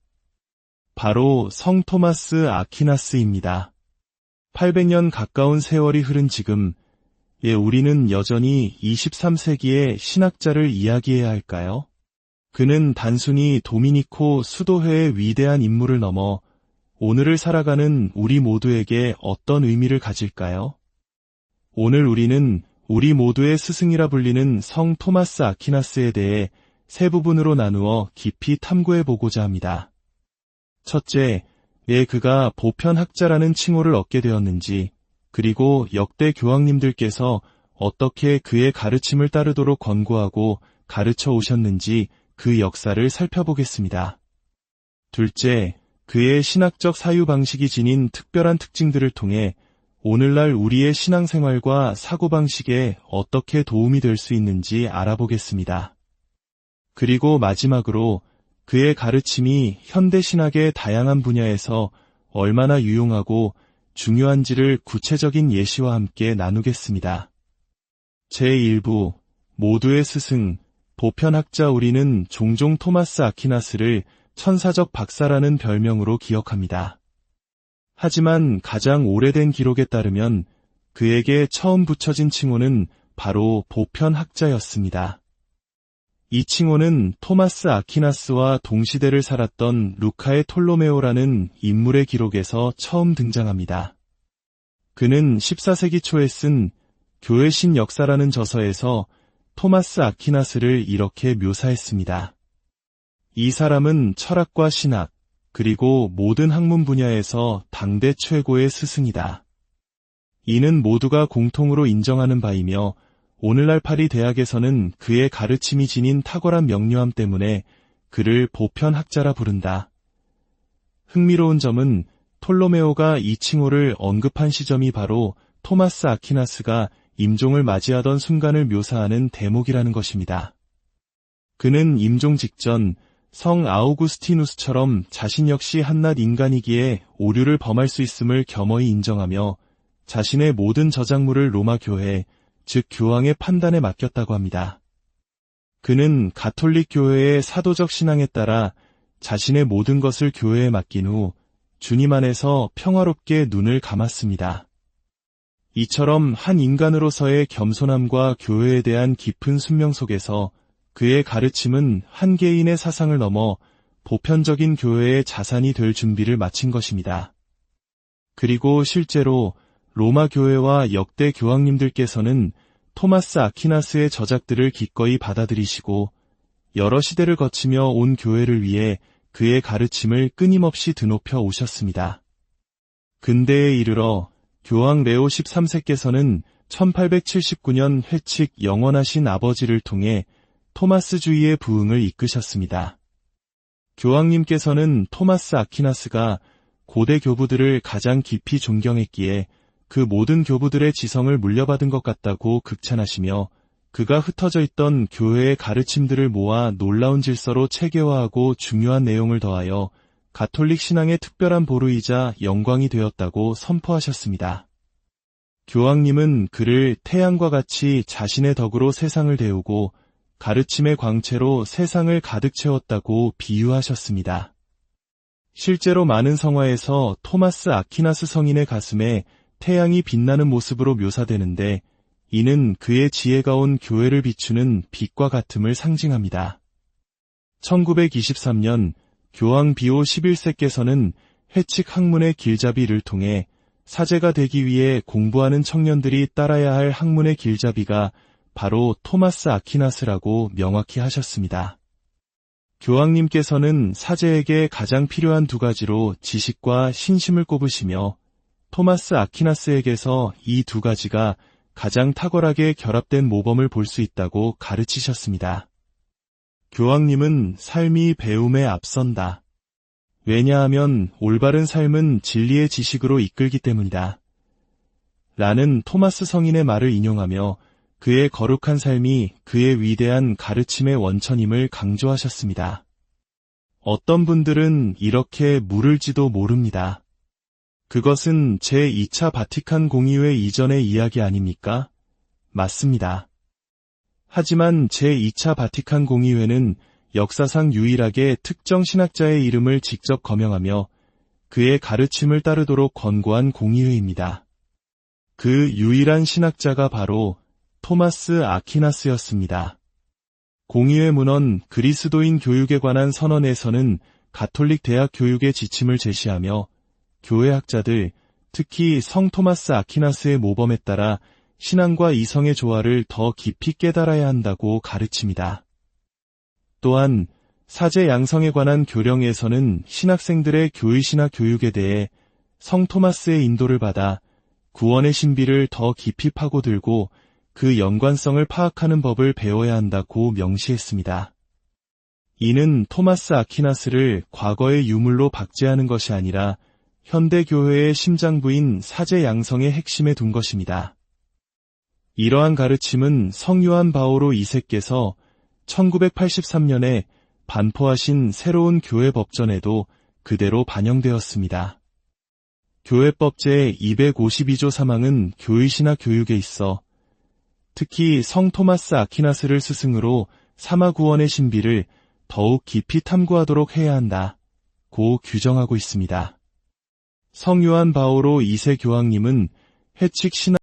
바로 성 토마스 아퀴나스입니다. 800년 가까운 세월이 흐른 지금 우리는 여전히 23세기의 신학자를 이야기해야 할까요? 그는 단순히 도미니코 수도회의 위대한 인물을 넘어 오늘을 살아가는 우리 모두에게 어떤 의미를 가질까요? 오늘 우리는 우리 모두의 스승이라 불리는 성 토마스 아퀴나스에 대해 세 부분으로 나누어 깊이 탐구해보고자 합니다. 첫째, 왜 그가 보편학자라는 칭호를 얻게 되었는지, 그리고 역대 교황님들께서 어떻게 그의 가르침을 따르도록 권고하고 가르쳐 오셨는지 그 역사를 살펴보겠습니다. 둘째, 그의 신학적 사유 방식이 지닌 특별한 특징들을 통해 오늘날 우리의 신앙생활과 사고방식에 어떻게 도움이 될 수 있는지 알아보겠습니다. 그리고 마지막으로 그의 가르침이 현대 신학의 다양한 분야에서 얼마나 유용하고 중요한지를 구체적인 예시와 함께 나누겠습니다. 제1부 모두의 스승, 보편학자. 우리는 종종 토마스 아퀴나스를 천사적 박사라는 별명으로 기억합니다. 하지만 가장 오래된 기록에 따르면 그에게 처음 붙여진 칭호는 바로 보편학자였습니다. 이 칭호는 토마스 아퀴나스와 동시대를 살았던 루카의 톨로메오라는 인물의 기록에서 처음 등장합니다. 그는 14세기 초에 쓴 교회 신역사라는 저서에서 토마스 아퀴나스를 이렇게 묘사했습니다. 이 사람은 철학과 신학, 그리고 모든 학문 분야에서 당대 최고의 스승이다. 이는 모두가 공통으로 인정하는 바이며 오늘날 파리 대학에서는 그의 가르침이 지닌 탁월한 명료함 때문에 그를 보편학자라 부른다. 흥미로운 점은 톨로메오가 이 칭호를 언급한 시점이 바로 토마스 아퀴나스가 임종을 맞이하던 순간을 묘사하는 대목이라는 것입니다. 그는 임종 직전 성 아우구스티누스처럼 자신 역시 한낱 인간이기에 오류를 범할 수 있음을 겸허히 인정하며 자신의 모든 저작물을 로마 교회, 즉 교황의 판단에 맡겼다고 합니다. 그는 가톨릭 교회의 사도적 신앙에 따라 자신의 모든 것을 교회에 맡긴 후 주님 안에서 평화롭게 눈을 감았습니다. 이처럼 한 인간으로서의 겸손함과 교회에 대한 깊은 순명 속에서 그의 가르침은 한 개인의 사상을 넘어 보편적인 교회의 자산이 될 준비를 마친 것입니다. 그리고 실제로 로마 교회와 역대 교황님들께서는 토마스 아퀴나스의 저작들을 기꺼이 받아들이시고 여러 시대를 거치며 온 교회를 위해 그의 가르침을 끊임없이 드높여 오셨습니다. 근대에 이르러 교황 레오 13세께서는 1879년 회칙 영원하신 아버지를 통해 토마스주의의 부흥을 이끄셨습니다. 교황님께서는 토마스 아퀴나스가 고대 교부들을 가장 깊이 존경했기에 그 모든 교부들의 지성을 물려받은 것 같다고 극찬하시며 그가 흩어져 있던 교회의 가르침들을 모아 놀라운 질서로 체계화하고 중요한 내용을 더하여 가톨릭 신앙의 특별한 보루이자 영광이 되었다고 선포하셨습니다. 교황님은 그를 태양과 같이 자신의 덕으로 세상을 데우고 가르침의 광채로 세상을 가득 채웠다고 비유하셨습니다. 실제로 많은 성화에서 토마스 아퀴나스 성인의 가슴에 태양이 빛나는 모습으로 묘사되는데 이는 그의 지혜가 온 교회를 비추는 빛과 같음을 상징합니다. 1923년 교황 비오 11세께서는 회칙 학문의 길잡이를 통해 사제가 되기 위해 공부하는 청년들이 따라야 할 학문의 길잡이가 바로 토마스 아퀴나스라고 명확히 하셨습니다. 교황님께서는 사제에게 가장 필요한 두 가지로 지식과 신심을 꼽으시며 토마스 아퀴나스에게서 이 두 가지가 가장 탁월하게 결합된 모범을 볼 수 있다고 가르치셨습니다. 교황님은 삶이 배움에 앞선다. 왜냐하면 올바른 삶은 진리의 지식으로 이끌기 때문이다. 라는 토마스 성인의 말을 인용하며 그의 거룩한 삶이 그의 위대한 가르침의 원천임을 강조하셨습니다. 어떤 분들은 이렇게 물을지도 모릅니다. 그것은 제2차 바티칸 공의회 이전의 이야기 아닙니까? 맞습니다. 하지만 제2차 바티칸 공의회는 역사상 유일하게 특정 신학자의 이름을 직접 거명하며 그의 가르침을 따르도록 권고한 공의회입니다. 그 유일한 신학자가 바로 토마스 아퀴나스였습니다. 공의회 문헌 그리스도인 교육에 관한 선언에서는 가톨릭 대학 교육의 지침을 제시하며 교회 학자들, 특히 성 토마스 아퀴나스의 모범에 따라 신앙과 이성의 조화를 더 깊이 깨달아야 한다고 가르칩니다. 또한 사제 양성에 관한 교령에서는 신학생들의 교의신학 교육에 대해 성 토마스의 인도를 받아 구원의 신비를 더 깊이 파고들고 그 연관성을 파악하는 법을 배워야 한다고 명시했습니다. 이는 토마스 아퀴나스를 과거의 유물로 박제하는 것이 아니라 현대교회의 심장부인 사제 양성의 핵심에 둔 것입니다. 이러한 가르침은 성요한 바오로 2세께서 1983년에 반포하신 새로운 교회 법전에도 그대로 반영되었습니다. 교회법 제252조 3항은 교의시나 교육에 있어 특히 성 토마스 아퀴나스를 스승으로 사마구원의 신비를 더욱 깊이 탐구하도록 해야 한다고 규정하고 있습니다. 성 요한 바오로 2세 교황님은 해칙 신학